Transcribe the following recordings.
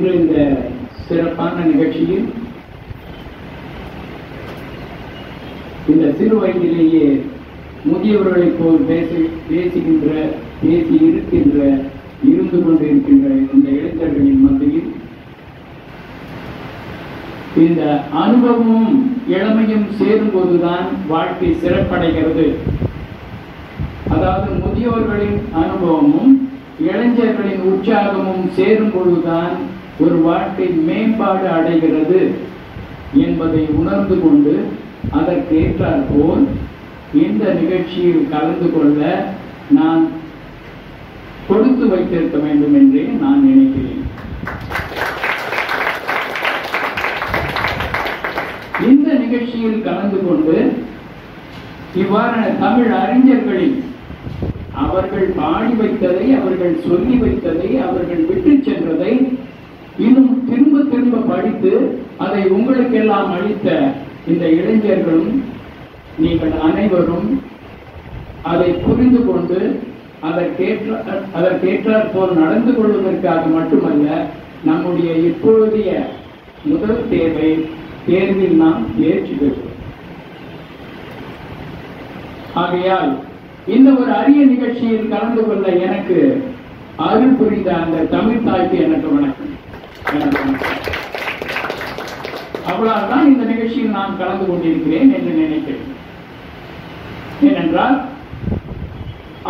இன்று இந்த சிறப்பான நிகழ்ச்சியில் இந்த சிறு வயதிலேயே முதியவர்களை போல் இருந்து கொண்டிருக்கின்ற இந்த இளைஞர்களின் மத்தியில் இந்த அனுபவமும் இளமையும் சேரும்போதுதான் வாழ்க்கை சிறப்படைகிறது. அதாவது முதியோர்களின் அனுபவமும் இளைஞர்களின் உற்சாகமும் சேரும் பொழுதுதான் ஒரு வாழ்க்கை மேம்பாடு அடைகிறது என்பதை உணர்ந்து கொண்டு அதற்கு ஏற்றாற்போல் இந்த நிகழ்ச்சியில் கலந்து கொள்ள நான் கொடுத்து வைத்திருக்க வேண்டும் என்றே நான் நினைக்கிறேன். இந்த நிகழ்ச்சியில் கலந்து கொண்டு இவ்வாறான தமிழ் அறிஞர்களில் அவர்கள் பாடி வைத்ததை, அவர்கள் சொல்லி வைத்ததை, அவர்கள் விட்டு சென்றதை இன்னும் திரும்ப திரும்ப படித்து அதை உங்களுக்கெல்லாம் அளித்த இந்த இளைஞர்களும் நீங்கள் அனைவரும் அதை புரிந்து கொண்டு அதற்கேற்றாற் போல் நடந்து கொள்வதற்காக மட்டுமல்ல, நம்முடைய இப்பொழுதைய முதல் தேவை தேர்வில் நாம் தேர்ச்சி பெறுவோம். ஆகையால் இந்த ஒரு அரிய நிகழ்ச்சியில் கலந்து கொள்ள எனக்கு அருள் புரிந்த அந்த தமிழ் தாய்க்கு எனக்கு வணக்கம். அவ்வளவுதான் இந்த நிகழ்ச்சியில் நான் கலந்து கொண்டிருக்கிறேன் என்று நினைக்கிறேன். ஏனென்றால்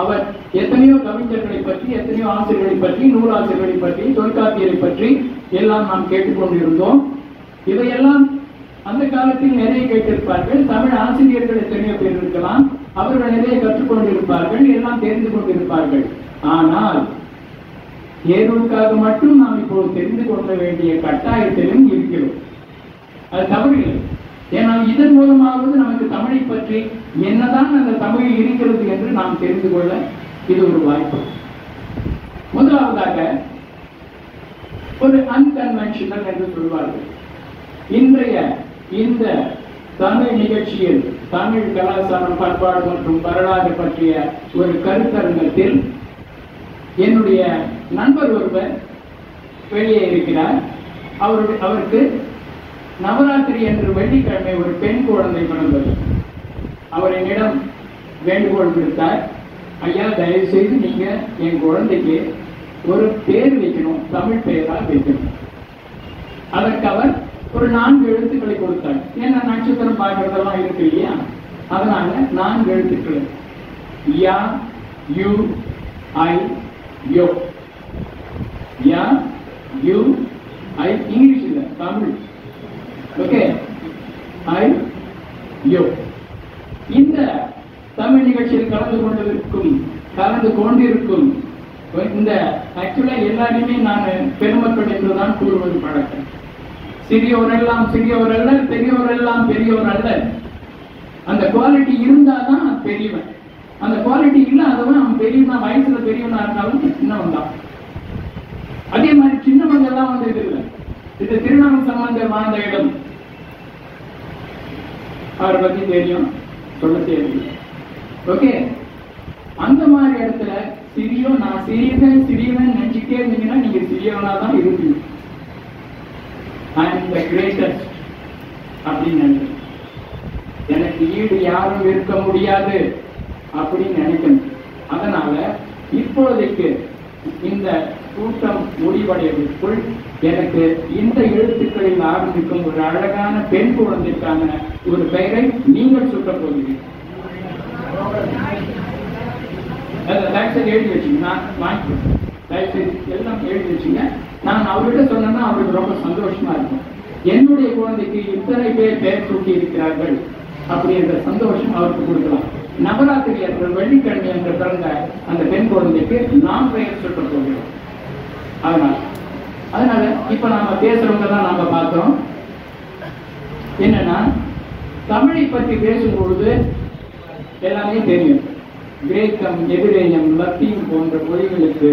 அவர் எத்தனையோ கவிஞர்களை பற்றி, எத்தனையோ ஆசிரியர்களை பற்றி, நூலாசிரியர்களை பற்றி, தொல்காப்பியரை பற்றி எல்லாம் நாம் கேட்டுக்கொண்டிருந்தோம். இவையெல்லாம் அந்த காலத்தில் நிறைய கேட்டிருப்பார்கள். தமிழ் ஆசிரியர்கள் எத்தனையோ பேர் இருக்கலாம், அவர்கள் நிறைய கற்றுக்கொண்டிருப்பார்கள், எல்லாம் தெரிந்து கொண்டிருப்பார்கள். ஆனால் தேர்வுக்காக மட்டும் நாம் இப்போது தெரிந்து கொள்ள வேண்டிய கட்டாயத்திலும் இருக்கிறோம். அது தவறில்லை. ஏன்னா இதன் மூலமாவது நமக்கு தமிழை பற்றி என்னதான் அந்த தமிழில் இருக்கிறது என்று நாம் தெரிந்து கொள்ள இது ஒரு வாய்ப்பு. முதலாவதாக ஒரு அன்கன்வென்ஷனல் என்று சொல்வார்கள். இன்றைய இந்த தமிழ் நிகழ்ச்சியில் தமிழ் கலாச்சாரம், பண்பாடு மற்றும் வரலாறு பற்றிய ஒரு கருத்தரங்கத்தில் என்னுடைய நண்பர் ஒருவர் வெளியே இருக்கிறார். அவருக்கு நவராத்திரி என்று வெள்ளிக்கிழமை ஒரு பெண் குழந்தை பிறந்தது. அவர் என்னிடம் வேண்டுகோள் விடுத்தார், ஐயா தயவு செய்து நீங்க என் குழந்தைக்கு ஒரு பேர் வைக்கணும், தமிழ் பெயரா வைக்கணும். அதற்கு அவர் ஒரு 4 எழுத்துக்களை கொடுத்தார். ஏன்னா நட்சத்திரம் பார்க்கறதெல்லாம் இருக்கு இல்லையா, அதனால 4 எழுத்துக்கள் யா யு ஐ யோ. யா யு ஐ இங்கிலீஷ் இல்ல, தமிழ். ஓகே, ஐ யோ. இந்த தமிழ் நிகழ்ச்சியில் கலந்து கொண்டிருக்கும் இந்த ஆக்சுவலா எல்லாருமே நான் பெருமக்கள் என்றுதான் கூறுவது பழக்கம். சிறியோரெல்லாம் சிறியோர் அல்ல, பெரியோரெல்லாம் பெரியோர் அல்ல. அந்த குவாலிட்டி இருந்தாதான் பெரியவன். அந்த குவாலிட்டி இல்லாதவன் அவன் பெரியவனா, வயசுல பெரியவனா இருந்தாலும் சின்னவன் தான். அதே மாதிரி சின்னவங்க எல்லாம் வந்து இது இல்லை. இது திருநாம சம்பந்தர் வாழ்ந்த இடம். அவரை பத்தி தெரியும், சொல்ல தெரியும். ஓகே, அந்த மாதிரி இடத்துல நான் சிறியவன் நினைச்சுட்டே இருந்தீங்கன்னா நீங்க சிறியவனா தான் இருப்பீங்க. I am the greatest அப்படின்னு நினைக்கிறேன். எனக்கு ஈடு யாரும் இருக்க முடியாது அப்படின்னு நினைக்கணும். அதனால இப்பொழுதைக்கு இந்த கூட்டம் முடிவடைவதற்குள் எனக்கு இந்த எழுத்துக்களில் ஆரம்பிக்கும் ஒரு அழகான பெண் குழந்தைக்கான ஒரு பெயரை நீங்கள் சுட்ட போகிறீர்கள். எழுதி வச்சுங்க, நான் வாங்கிக்கிறேன். எல்லாம் எழுதி வச்சுங்க. நான் அவர்கிட்ட சொன்னா அவருக்கு ரொம்ப சந்தோஷமா இருக்கும். என்னுடைய குழந்தைக்கு இத்தனை பேர் பெயர் சூட்டி இருக்கிறார்கள் அப்படின்ற சந்தோஷம் அவருக்கு கொடுக்கலாம். நவராத்திரி என்ற வெள்ளிக்கிழமை என்று பிறந்த அந்த பெண் குழந்தைக்கு நாம் பெயர் சுட்ட போகிறோம். அதனால இப்ப நாம பேசுறவங்க தான் நாம பார்த்தோம். என்னன்னா தமிழை பற்றி பேசும்பொழுது எல்லாமே தெரியும். கிரேக்கம், எபிரேயம், லத்தீன் போன்ற மொழிகளுக்கு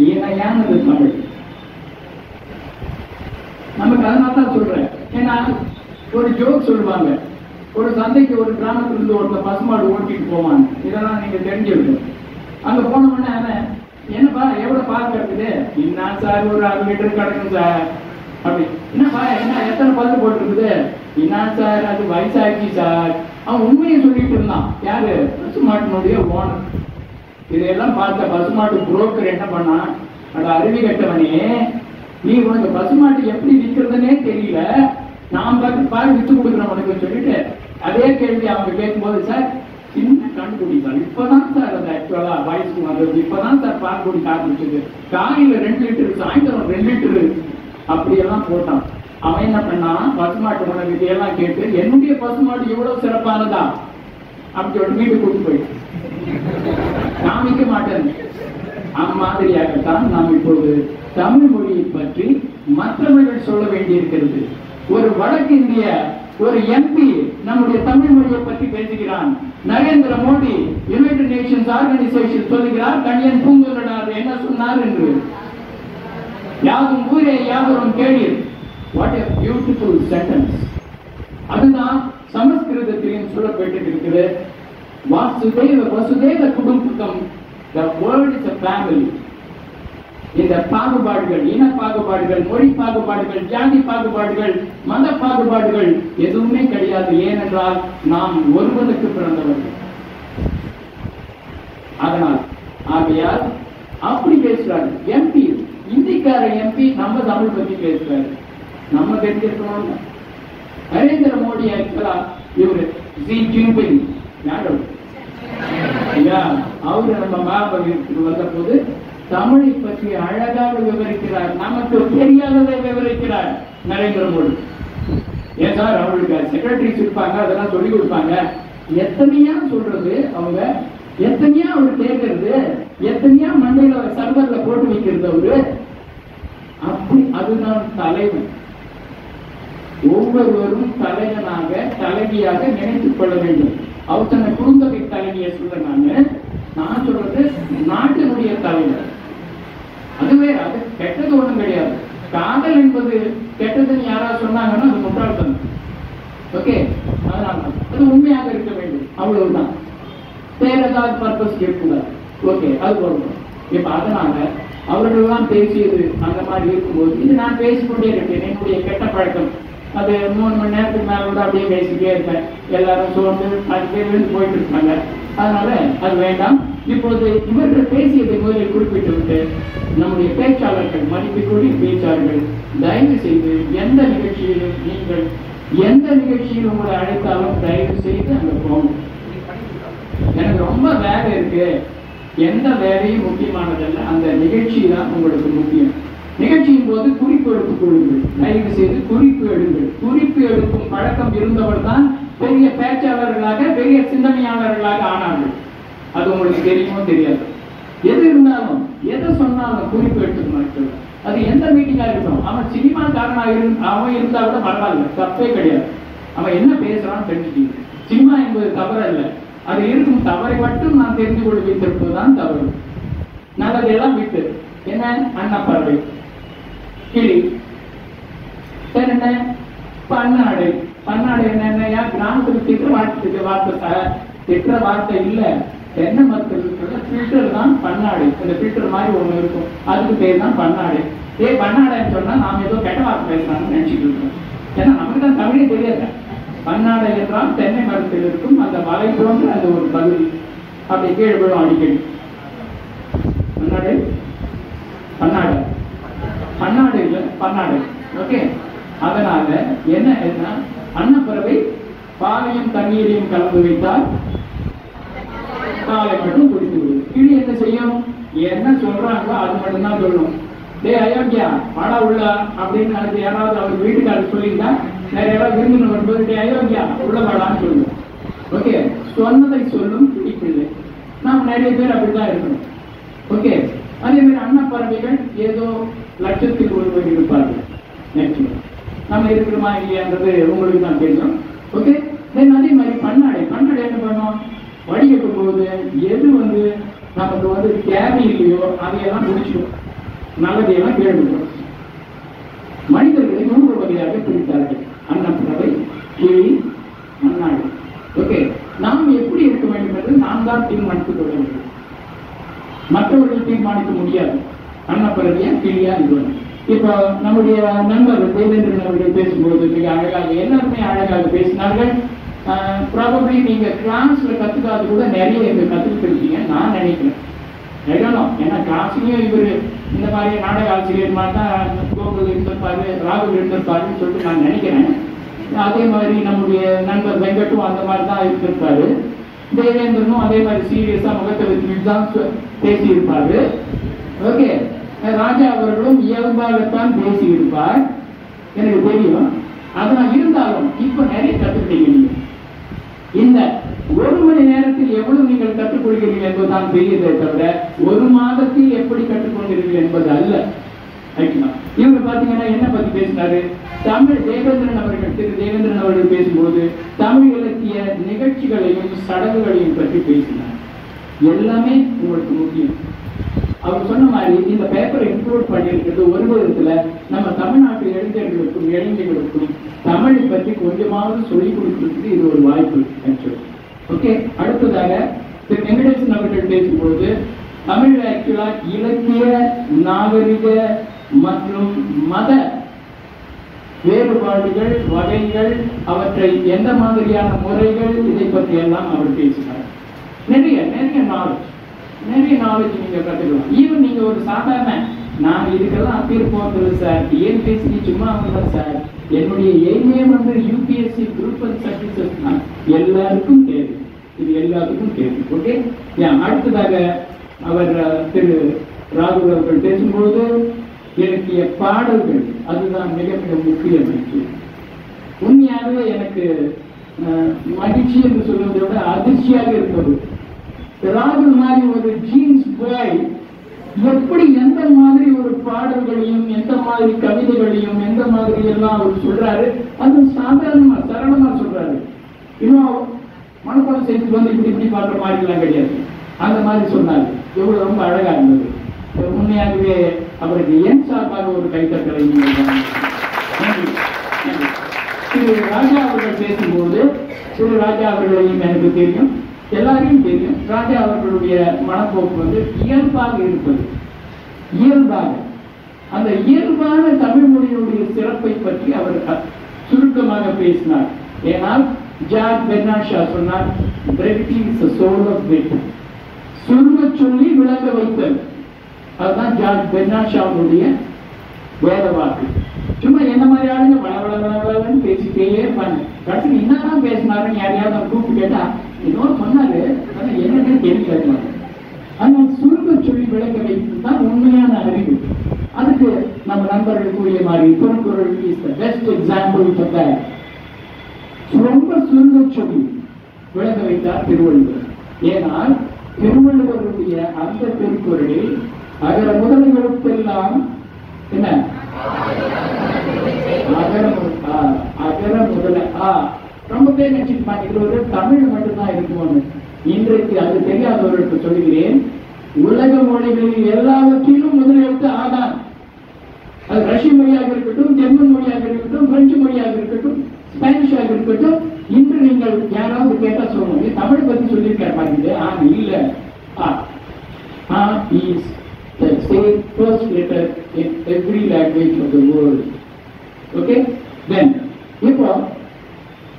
இணையானது தமிழ். நமக்கு அதனால தான் சொல்றேன். ஏன்னா ஒரு ஜோக் சொல்லுவாங்க, ஒரு சந்தைக்கு ஒரு கிராமத்திலிருந்து ஒருத்த பசுமாடு ஓட்டிட்டு போவாங்க. இதெல்லாம் நீங்க தெரிஞ்சுக்கணும். அங்க போன உடனே அவன் என்னப்பா எவ்வளவு பால் கிடக்குது? என்ன சார் ஒரு 6 லிட்டர் கிடக்கும் சார். அப்படி என்னப்பா என்ன எத்தனை பல்லு போட்டுருக்குது? என்ன சார் அது வயசாச்சு சார். அவன் உண்மையை சொல்லிட்டு இருந்தான். யாரு? பசுமாட்டினுடைய ஓனர். இதையெல்லாம் பார்த்த பசுமாட்டு புரோக்கர் என்ன பண்ணா, அட அருவி கட்டவனே, நீ உனக்கு பசுமாட்டு எப்படி விற்கிறதுனே தெரியல, நான் பால் வித்து கொடுக்குறேன் உனக்கு சொல்லிட்டு அதே கேள்வி அவங்க கேட்கும்போது, சார் சின்ன கண்டுபிடி சார், இப்பதான் சார் அந்த ஆக்சுவலா வயசுக்கு வந்தது, இப்பதான் சார் பால் குடிக்க ஆரம்பிச்சது, காலையில 2 லிட்டர் சாயந்தரம் 2 லிட்டரு அப்படியெல்லாம் போட்டான். அவன் என்ன பண்ணான், பசுமாட்டு உணவு இதையெல்லாம் கேட்டு என்னுடைய பசுமாட்டு எவ்வளவு சிறப்பானதா அப்படி ஒரு வீட்டுக்கு கூட்டு போயிட்டு காமிக்க மாட்டேன். அம்மாதிரியாகத்தான் நாம் இப்போது தமிழ் மொழியை பற்றி மற்றவர்கள் சொல்ல வேண்டியிருக்கிறது. ஒரு வடக்கு இந்திய ஒரு எம்பி நம்முடைய தமிழ் மொழியை பற்றி பேசுகிறான். Narendra Modi United Nations organisation சொல்லுகிறார், கண்ணியன் பூங்குன்றனார் என்ன சொன்னார் என்று. யாதும் ஊரே யாவரும் கேளீர். What a beautiful sentence. அதுதான் சமஸ்கிருதத்திலும் சொல்லப்பட்டிருக்கிறது. வாசுதேவ வசுதேவ குடும்பம். The world is a family. இந்த பாகுபாடுகள், இன பாகுபாடுகள், மொழி பாகுபாடுகள், ஜாதி பாகுபாடுகள், மத பாகுபாடுகள் எதுவுமே கிடையாது. ஏனென்றால் நாம் ஒருவனுக்கு பிறந்தவர்கள். அதனால் ஆகையால் அப்படி பேசுறாரு எம்பி, இந்திக்கார எம்பி நம்ம தமிழ் பத்தி பேசுறாரு. நம்ம தெரிஞ்சிருக்கணும். நரேந்திர மோடி ஆக்சுவலா இவரு ஜி ஜின்பிங் யாரும் அவரு நம்ம மாபகத்துக்கு வந்த போது தமிழை பற்றி அழகாக விவரிக்கிறார். நமக்கு தெரியாததை விவரிக்கிறார் நரேந்திர மோடி. ஏன் சார் அவங்களுக்கு செக்ரட்டரிஸ் இருப்பாங்க, அதெல்லாம் சொல்லிக் கொடுப்பாங்க. எத்தனையா சொல்றது அவங்க, எத்தனையா அவர் கேட்கறது, எத்தனையா மண்டையில சர்வர்ல போட்டு வைக்கிறது அவரு. அப்படி அதுதான் தலைவன். ஒவ்வொருவரும் தலைவனாக தலைவியாக நினைத்துக் கொள்ள வேண்டும். அவர் தன்னை குறுந்தொகை தலைவியை சொல்ல நான் சொல்றது நாட்டினுடைய தலைவர். அதுவே அது கெட்டது ஒண்ணும் கிடையாது. காதல் என்பது கெட்டதுன்னு யாராவது சொன்னாங்கன்னா அது முட்டாள்தனம். ஓகே, அதனால அது உண்மையாக இருக்க வேண்டும், அவ்வளவுதான். வேற ஏதாவது பர்பஸ் இருக்கக்கூடாது. ஓகே, அது போதும். இப்ப அதனால அவர்கள்லாம் பேசியது அந்த மாதிரி இருக்கும்போது இது நான் பேசிக்கொண்டே இருக்கேன். என்னுடைய கெட்ட பழக்கம் அது 3 மணி நேரத்துக்கு மேல கூட அப்படியே பேசிட்டே இருப்பேன். எல்லாரும் சோர்ந்து அது போயிட்டு இருக்காங்க. அதனால அது வேண்டாம். இப்போது இவர்கள் பேசியதை முதலில் குறிப்பிட்டு விட்டு நம்முடைய பேச்சாளர்கள், மதிப்புக்குரிய பேச்சாளர்கள், தயவு செய்து எந்த நிகழ்ச்சியிலும் நீங்கள் எந்த நிகழ்ச்சியில் உங்களை அழைத்தாலும் தயவு செய்து அங்க போகணும். எனக்கு ரொம்ப வேலை இருக்கு, எந்த வேலையும் முக்கியமானதல்ல, அந்த நிகழ்ச்சி தான் உங்களுக்கு முக்கியம். நிகழ்ச்சியின் போது குறிப்பு எடுத்துக் கொள்ளுங்கள். தயவு செய்து குறிப்பு எடுங்கள். குறிப்பு எடுக்கும் பழக்கம் இருந்தவர் தான் பெரிய பேச்சாளர்களாக, பெரிய சிந்தனையாளர்களாக ஆனார்கள். அது உங்களுக்கு தெரியுமோ தெரியாது. எது இருந்தாலும் எதை சொன்னாலும் குறிப்பு எடுத்துக்கணும். அது எந்த மீட்டிங்கா இருக்கட்டும். அவன் சினிமாக்காரனாக அவன் இருந்தா கூட பரவாயில்ல, தப்பே கிடையாது. அவன் என்ன பேசுறான்னு தெரிஞ்சுக்கிங்க. சினிமா என்பது தவறல்ல, அது இருக்கும் தவறை மட்டும் நான் தெரிந்து கொண்டு வைத்திருப்பதுதான் தவறு. நல்லதெல்லாம் விட்டு என்ன அன்னப்பறவை, கிளி, என்ன பன்னாடை. பன்னாடை என்னென்ன கிராமத்துக்கு திட்ட வார்த்தை திட்ட வார்த்தை இல்ல. தென்னை மரத்தில் இருக்கிற ஃபில்டர் தான் பன்னாடை. இந்த ஃபில்டர் மாதிரி ஒண்ணு இருக்கும், அதுக்கு பேர் தான் பன்னாடை. பன்னாடைன்னு சொன்னா நாம ஏதோ கெட்ட வார்த்தை பேசலாம்னு நினைச்சிட்டு இருக்கோம். ஏன்னா நமக்கு தான் தமிழே தெரியாது. பன்னாடை என்றால் தென்னை மரத்தில் இருக்கும் அந்த வலை போன்ற அந்த ஒரு பகுதி. அப்படி கீழே விழும் அடிக்கடி. பன்னாடை பன்னாடை பன்னாடை இல்ல பன்னாடை. ஓகே, அதனால என்ன அன்னப்பறவை பாலையும் தண்ணீரையும் கலந்து வைத்தால் காலை மட்டும் குடித்து விடும். கிளி என்ன செய்யும்? என்ன சொல்றாங்களோ அது மட்டும்தான் சொல்லணும். அயோக்கியா வாடா உள்ள அப்படின்னு அதுக்கு யாராவது அவர் வீட்டுக்காரர் சொல்லியிருந்தா வேற யாராவது விருந்தினர் வரும்போது அயோக்கியா உள்ள வாடான்னு சொல்லுவோம். ஓகே, சொன்னதை சொல்லும் பிடிப்பில்லை. நாம் நிறைய பேர் அப்படிதான் இருக்கணும். ஓகே, அதே மாதிரி அன்னப்பறவைகள் ஏதோ லட்சத்தில் ஒருவர் இருப்பார்கள். நம்ம இருக்கிறோமா இல்லையான்றது உங்களுக்கு தான் தெரியும். ஓகே, அதே மாதிரி பன்னாடை. பன்னாடை என்ன பண்ணும்? வடிகட்டும் போது எது நமக்கு தேவை இல்லையோ அதையெல்லாம் முடிச்சிடும், நல்லதையெல்லாம் கேள்விப்படும். மனிதர்களை 3 வகையாக பிரித்தார்கள்: அன்னப்பறவை, கிளி, பன்னாடை. ஓகே, நாம் எப்படி இருக்க வேண்டும் என்று நாம் தான் தீர்மானித்துக் கொள்ள வேண்டும். மற்றவர்கள் தீர்மானிக்க முடியாது. அன்னப்பிறவியா கிளியா இது. இப்போ நம்முடைய நண்பர் தேவேந்திரன் அவர்கள் பேசும்போது மிக அழகாக, எல்லாருமே அழகாக பேசினார்கள். ப்ராபப்ளி நீங்க கிளாஸ்ல கத்துக்காது கூட நிறைய இங்க கத்துக்கிட்டு நான் நினைக்கிறேன். ஏன்னா கிளாஸ்லயும் இவர் இந்த மாதிரி நாடக ஆசிரியர் மாதிரி தான் கோகுல் இருந்திருப்பாரு, ராகுல் இருந்திருப்பாருன்னு சொல்லிட்டு நான் நினைக்கிறேன். அதே மாதிரி நம்முடைய நண்பர் வெங்கட்டும் அந்த மாதிரி தான் இருந்திருப்பாரு. தேவேந்திரனும் அதே மாதிரி சீரியஸா முகத்தை வச்சு தான் பேசியிருப்பாரு. ஓகே, ராஜா அவர்களும் இயல்பாகத்தான் பேசியிருப்பார், எனக்கு தெரியும். அதனால் இருந்தாலும் இப்ப நிறைய கற்றுக்கிட்டீங்க. நீங்க இந்த ஒரு மணி நேரத்தில் எவ்வளவு நீங்கள் கற்றுக்கொள்கிறீர்கள் என்பதுதான் பெரியதை தவிர ஒரு மாதத்தில் எப்படி கற்றுக்கொள்கிறீர்கள் என்பது அல்ல. இவங்க பாத்தீங்கன்னா என்ன பத்தி பேசினாரு? தமிழ் தேவேந்திரன் அவர்கள், திரு தேவேந்திரன் அவர்கள் பேசும்போது தமிழ் இலக்கிய நிகழ்ச்சிகளையும் சடங்குகளையும் பற்றி பேசினார். எல்லாமே உங்களுக்கு முக்கியம். அவர் சொன்ன மாதிரி இந்த பேப்பரை இன்க்ளூட் பண்ணியிருக்கிறது ஒரு விதத்துல நம்ம தமிழ்நாட்டு இளைஞர்களுக்கும் இளைஞர்களுக்கும் தமிழை பற்றி கொஞ்சமாவது சொல்லிக் கொடுக்கிறதுக்கு இது ஒரு வாய்ப்பு. ஓகே, அடுத்ததாக திரு வெங்கடேசன் அவர்கள் பேசும்போது தமிழ் ஆக்சுவலா இலக்கிய, நாகரிக மற்றும் மத வேறுபாடுகள், வகைகள், அவற்றை எந்த மாதிரியான முறைகள், இதை பற்றி எல்லாம் அவர் பேசினார். நிறைய நாலேஜ் நீங்க கத்துக்கலாம். ஈவன் நீங்க ஒரு சாதாரண, நான் இதுக்கெல்லாம் அப்பீர் போகிறது சார், டிஎன்பிஎஸ்சி சும்மா வந்தேன் சார், என்னுடைய எய்மே வந்து யூபிஎஸ்சி குரூப் அண்ட் சர்வீசஸ் தான், எல்லாருக்கும் தேவை, இது எல்லாத்துக்கும் தேவை. ஓகே, அடுத்ததாக அவர் திரு ராகுல் அவர்கள் பேசும்போது இலக்கிய பாடல்கள், அதுதான் மிக மிக முக்கியம். உண்மையாகவே எனக்கு மகிழ்ச்சி என்று சொல்வதை விட அதிர்ச்சியாக இருந்தது. ராகுல் மாதிரி ஒரு ஜீன்ஸ் பாய் எப்படி எந்த மாதிரி ஒரு பாடல்களையும் எந்த மாதிரி கவிதைகளையும் எந்த மாதிரி எல்லாம் அவர் சொல்றாரு, அது சாதாரணமா சரளமா சொல்றாரு. இன்னும் மனப்பாடம் செய்து வந்து இப்படி இப்படி பாடுற மாதிரி எல்லாம் கிடையாது. அந்த மாதிரி சொன்னாரு. எவ்வளவு ரொம்ப அழகா இருந்தது. உண்மையாகவே அவருக்கு என் சார்பாக ஒரு கைத்தட்டலை. திரு ராஜா அவர்கள் பேசும்போது, திரு ராஜா அவர்களையும் எனக்கு தெரியும், எல்லாரையும் தெரியும். ராஜா அவர்களுடைய மனப்போக்கு வந்து இயல்பாக இருப்பது, இயல்பாக அந்த இயல்பான தமிழ் மொழியுடைய சிறப்பை பற்றி அவர் சுருக்கமாக பேசினார். ஏனால் ஜார்ஜ் பெர்னார்ட் ஷா சொன்னார், brevity is the soul of wit. சுருங்க சொல்லி விளங்க வைத்தல், அதுதான் ஜார்ஜ் பெர்னார்ட் ஷாவுடைய வேத வாக்கு. சும்மா என்ன மாதிரி ஆளுங்க வளவளன்னு பேசிட்டே இருப்பாங்க. கடைசி என்னதான் பேசினாருன்னு யாரையாவது கூப்பிட்டு கேட்டா இன்னொரு சொன்னாரு, என்னன்னு தெரியல. ஆனால் சுருங்க சொல்லி விளக்க வைப்பது தான் உண்மையான அறிவு. அதுக்கு நம்ம நண்பர்கள் கூறிய மாதிரி Thirukkural is the best example for that. ரொம்ப சுருங்க சொல்லி விளக்க வைத்தார் திருவள்ளுவர். ஏனால் திருவள்ளுவருடைய அந்த திருக்குறளில் அகர முதல்களுக்கெல்லாம் என்ன அகர முதல ரொம்ப பேர் நினைச்சிருப்பாங்க இது ஒரு தமிழ் மட்டும்தான் இருக்கும்னு. இன்றைக்கு அது தெரியாதவர்களுக்கு சொல்லுகிறேன், உலக மொழிகளில் எல்லாவற்றிலும் முதலெழுத்து ஆதான். அது ரஷ்ய மொழியாக இருக்கட்டும், ஜெர்மன் மொழியாக இருக்கட்டும், பிரெஞ்சு மொழியாக இருக்கட்டும், ஸ்பானிஷாக இருக்கட்டும். இன்று நீங்கள் யாராவது கேட்டா சொல்லுங்க, தமிழ் பத்தி சொல்லியிருக்காரு பாருங்க. இல்ல, is the same first letter in every language of the world. Okay, then இப்போ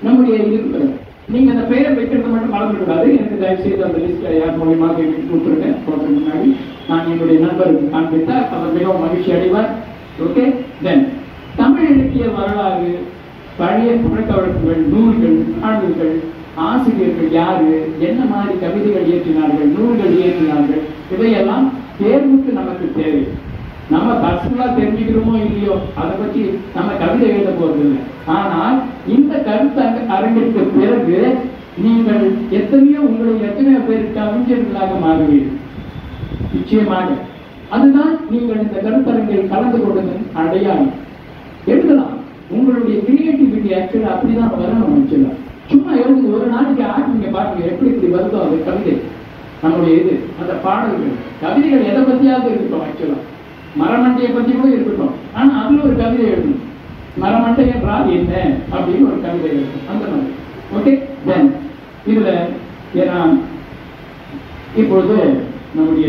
நம்முடைய இது நீங்க அந்த பெயர் வைக்கிறது மட்டும் மறந்துவிடாது. எனக்கு தயவு செய்து அந்த லிஸ்ட்ல யார் மூலியமாக கொடுத்துருக்கேன். முன்னாடி நான் என்னுடைய நண்பருக்கு காண்பித்தார், அவர் மிகவும் மகிழ்ச்சி அடைவார். ஓகே, தென் தமிழ் இலக்கிய வரலாறு, பழைய புழக்க வழக்குகள், நூல்கள், பாடல்கள், ஆசிரியர்கள் யாரு, என்ன மாதிரி கவிதைகள் இயற்றினார்கள், நூல்கள் இயற்றினார்கள், இதையெல்லாம் தேர்வுக்கு நமக்கு தேவை. நம்ம பர்சனலா தெரிஞ்சுக்கிறோமோ இல்லையோ அதை பற்றி நம்ம கவிதை எழுத போவதில்லை. ஆனால் இந்த கருத்து அரங்கிற்கு பிறகு நீங்கள் எத்தனையோ பேர் கவிஞர்களாக மாறுவீர்கள். நிச்சயமாக அதுதான் நீங்கள் இந்த கருத்தரங்கில் கலந்து கொண்டதன் அடையாளம். எழுதலாம், உங்களுடைய கிரியேட்டிவிட்டி ஆக்சுவலா அப்படிதான் வரணும். ஆக்சுவலா சும்மா எழுதுங்க, ஒரு நாளைக்கு ஆரம்பிங்க, பாருங்க எப்படி இப்படி வருதோ அது கவிதை. நம்முடைய இது அந்த பாடல்கள், கவிதைகள் எதை பத்தியாவது இருக்கட்டும். ஆக்சுவலா மரமண்டையை பத்தி கூட இருக்கட்டும், ஆனா அதுல ஒரு கவிதை எழுதணும். மரமண்டை என்றால் என்ன அப்படின்னு ஒரு கவிதை எழுதணும், அந்த மாதிரி. ஓகே, தென் இதுல ஏன்னா இப்பொழுது நம்முடைய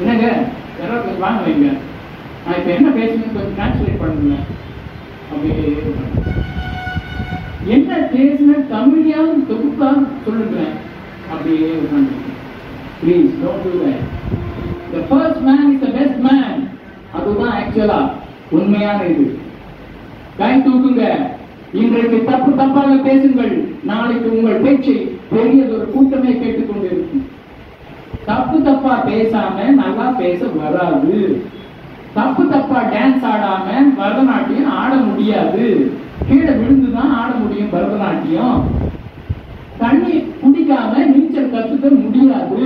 என்னங்க யாராவது கொஞ்சம் வாங்க வைங்க, நான் இப்போ என்ன பேசுறேன்னு கொஞ்சம் டிரான்ஸ்லேட் பண்ணுங்க அப்படியே. என்ன பேசுன தமிழையாவது தொகுப்பாக சொல்லுங்களேன் அப்படியே உட்காந்து. Please don't to that. The first man is the best man. அதுதான் ஆக்சுவலா உண்மையான இது. கை தூக்குங்க. இன்றைக்கு தப்பு தப்பாக பேசுங்கள், நாளைக்கு உங்கள் பேச்சை பெரியதொரு கூட்டமே கேட்டுக்கொண்டு இருக்கும். தப்பு தப்பா பேசாம நல்லா பேச வராது. தப்பு தப்பா டான்ஸ் ஆடாம பரதநாட்டியம் ஆட முடியாது. கீழே விழுந்துதான் ஆட முடியும் பரதநாட்டியம். தண்ணி குடிக்காம நீச்சல் கத்துக்க முடியாது.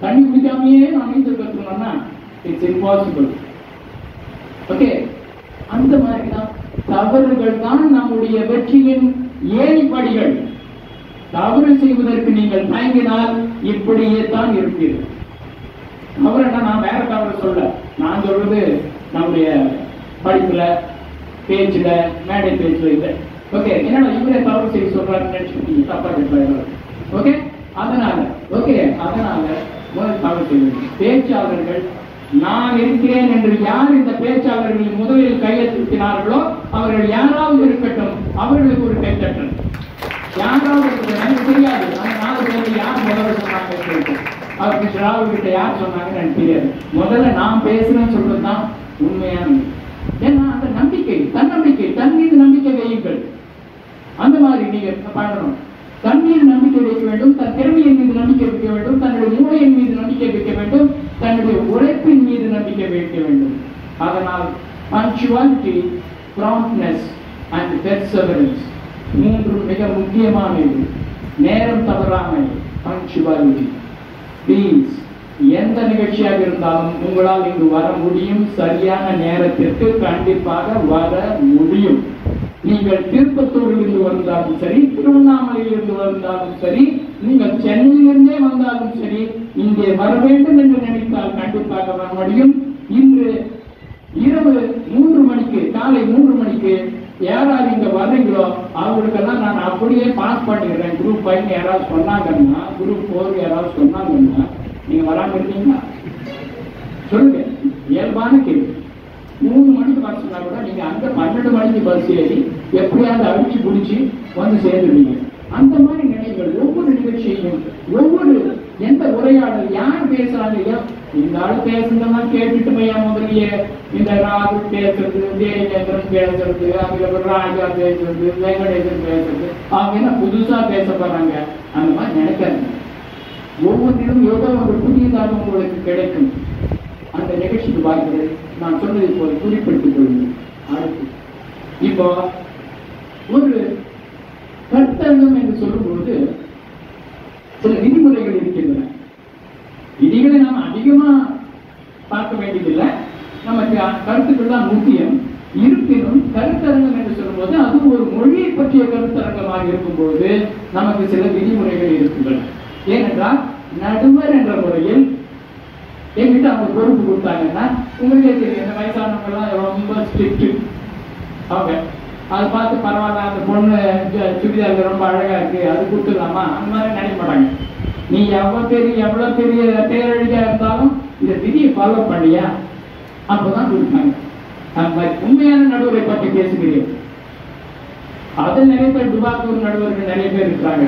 தண்ணி குடிக்காமையே நான் நீச்சல் கத்துக்கணும்னா இட்ஸ் இம்பாசிபிள். ஓகே, அந்த மாதிரிதான் தவறுகள் தான் நம்முடைய வெற்றியின் ஏணிப்படிகள். தவறு செய்வதற்கு நீங்கள் தயங்கினால் இப்படியே தான் இருப்பீர்கள். தவறு என்ன, நான் வேற தவறு சொல்ல, நான் சொல்றது நம்முடைய படிப்புல, பேச்சுல, மேடை பேச்சுல இல்லை. ஓகே, என்னடா இவரே தவறு செய்ய சொல்றாருன்னு நினைச்சுட்டு தப்பா கேட்பாரு. ஓகே, அதனால முதல் தவறு செய்வது. பேச்சாளர்கள் நான் இருக்கிறேன் என்று யார் இந்த பேச்சாளர்கள் முதலில் கையெழுத்தினார்களோ அவர்கள் யாராவது இருக்கட்டும், அவர்களுக்கு ஒரு கைத்தட்டல். யாராவது எனக்கு தெரியாது, அந்த 4 பேர் யார் முதல்ல சொன்னாங்க, அவருக்கு ராகுல் கிட்ட யார் சொன்னாங்கன்னு எனக்கு தெரியாது. முதல்ல நான் பேசுறேன்னு சொல்றதுதான் உண்மையானது. ஏன்னா அந்த நம்பிக்கை, தன்னம்பிக்கை, தன் மீது நம்பிக்கை வையுங்கள். அந்த மாதிரி நீங்க பண்ணணும். தன் மீது நம்பிக்கை வைக்க வேண்டும், தன் திறமையின் மீது நம்பிக்கை வைக்க வேண்டும், தன்னுடைய மூளையின் மீது நம்பிக்கை வைக்க வேண்டும், தன்னுடைய உழைப்பின் மீது நம்பிக்கை வைக்க வேண்டும். அதனால் பங்க்சுவாலிட்டி, ப்ராம்ப்ட்னஸ் அண்ட் பெர்செவரன்ஸ் 3 மிக முக்கியமானது. நேரம் தவறாமை, பங்க்சுவாலிட்டி. ப்ளீஸ், எந்த நிகழ்ச்சியாக இருந்தாலும் உங்களால் இங்கு வர முடியும். சரியான நேரத்திற்கு கண்டிப்பாக வர முடியும். நீங்கள் திருப்பத்தூரில் இருந்து வந்தாலும் சரி, திருவண்ணாமலையில் இருந்து வந்தாலும் சரி, நீங்கள் சென்னையிலிருந்தே வந்தாலும் சரி, இங்கே வர வேண்டும் என்று நினைத்தால் கண்டிப்பாக வர முடியும். இன்று இரவு 3 மணிக்கு, காலை 3 மணிக்கு யாராவது இங்க வர்றீங்களோ அவங்களுக்கெல்லாம் நான் அப்படியே பாஸ் பண்ணிடுறேன். குரூப் 5 யாராவது சொன்னாங்கன்னா, குரூப் 4 யாராவது சொன்னாங்கன்னா, நீங்க வராம இருக்கீங்களா சொல்லுங்க. இயல்பான கேள்வி. 3 மணிக்கு பஸ் சொன்னா கூட நீங்க அங்க 12 மணிக்கு பஸ் ஏறி எப்படியாவது அடிச்சு பிடிச்சி வந்து சேர்ந்துருவீங்க. அந்த மாதிரி நினைவுகள். ஒவ்வொரு நிகழ்ச்சியையும், ஒவ்வொரு எந்த உரையாடல் யார் பேசுறாங்க, இந்த ஆள் பேசுறதெல்லாம் கேட்டுட்டு போய் முதலிய இந்த ராகுல் பேசுறது, தேவேந்திரன் பேசுறது, அதுக்கப்புறம் ராஜா பேசுறது, வெங்கடேசன் பேசுறது, அவங்க என்ன புதுசா பேச போறாங்க அந்த மாதிரி நினைக்காது. ஒவ்வொன்றிலும் ஏதோ ஒரு புதியதாக உங்களுக்கு கிடைக்கும். அந்த நிகழ்ச்சிக்கு பார்க்கிறது நான் சொன்னதை போல குறிப்பிட்டுக் கொள்ளுங்கள். அடுத்து இப்போ ஒரு கருத்தரங்கம் என்று சொல்லும்போது சில விதிமுறைகள் இருக்கின்றன. விதிகளை நாம் அதிகமா பார்க்க வேண்டியதில்லை, நமக்கு கருத்துக்கள் தான் முக்கியம். இருப்பினும் கருத்தரங்கம் என்று சொல்லும்போது அது ஒரு மொழியை பற்றிய கருத்தரங்கமாக இருக்கும்போது நமக்கு சில விதிமுறைகள் இருக்கின்றன. ஏனென்றால் நடுவர் என்ற முறையில் என்கிட்ட அவங்க பொறுப்பு கொடுத்தாங்கன்னா, உங்களுக்கே தெரியும் இந்த வயசானவங்க எல்லாம் ரொம்ப ஸ்ட்ரிக்ட். அவங்க அதை பார்த்து பரவாயில்ல, அந்த பொண்ணு சுடிதாருக்கு ரொம்ப அழகா இருக்கு, அது கொடுத்துடலாமா, அந்த மாதிரி நினைக்க மாட்டாங்க. நீ எவ்வளவு பெரிய பேரழியா இருந்தாலும் இந்த விதியை ஃபாலோ பண்ணியா, அப்பதான் கொடுத்தாங்க. அந்த மாதிரி உண்மையான நடுவரை பற்றி பேசுகிறேன். அதில் நிறைய பேர் துபாக்கூர் நடுவர்கள் நிறைய பேர் இருக்கிறாங்க.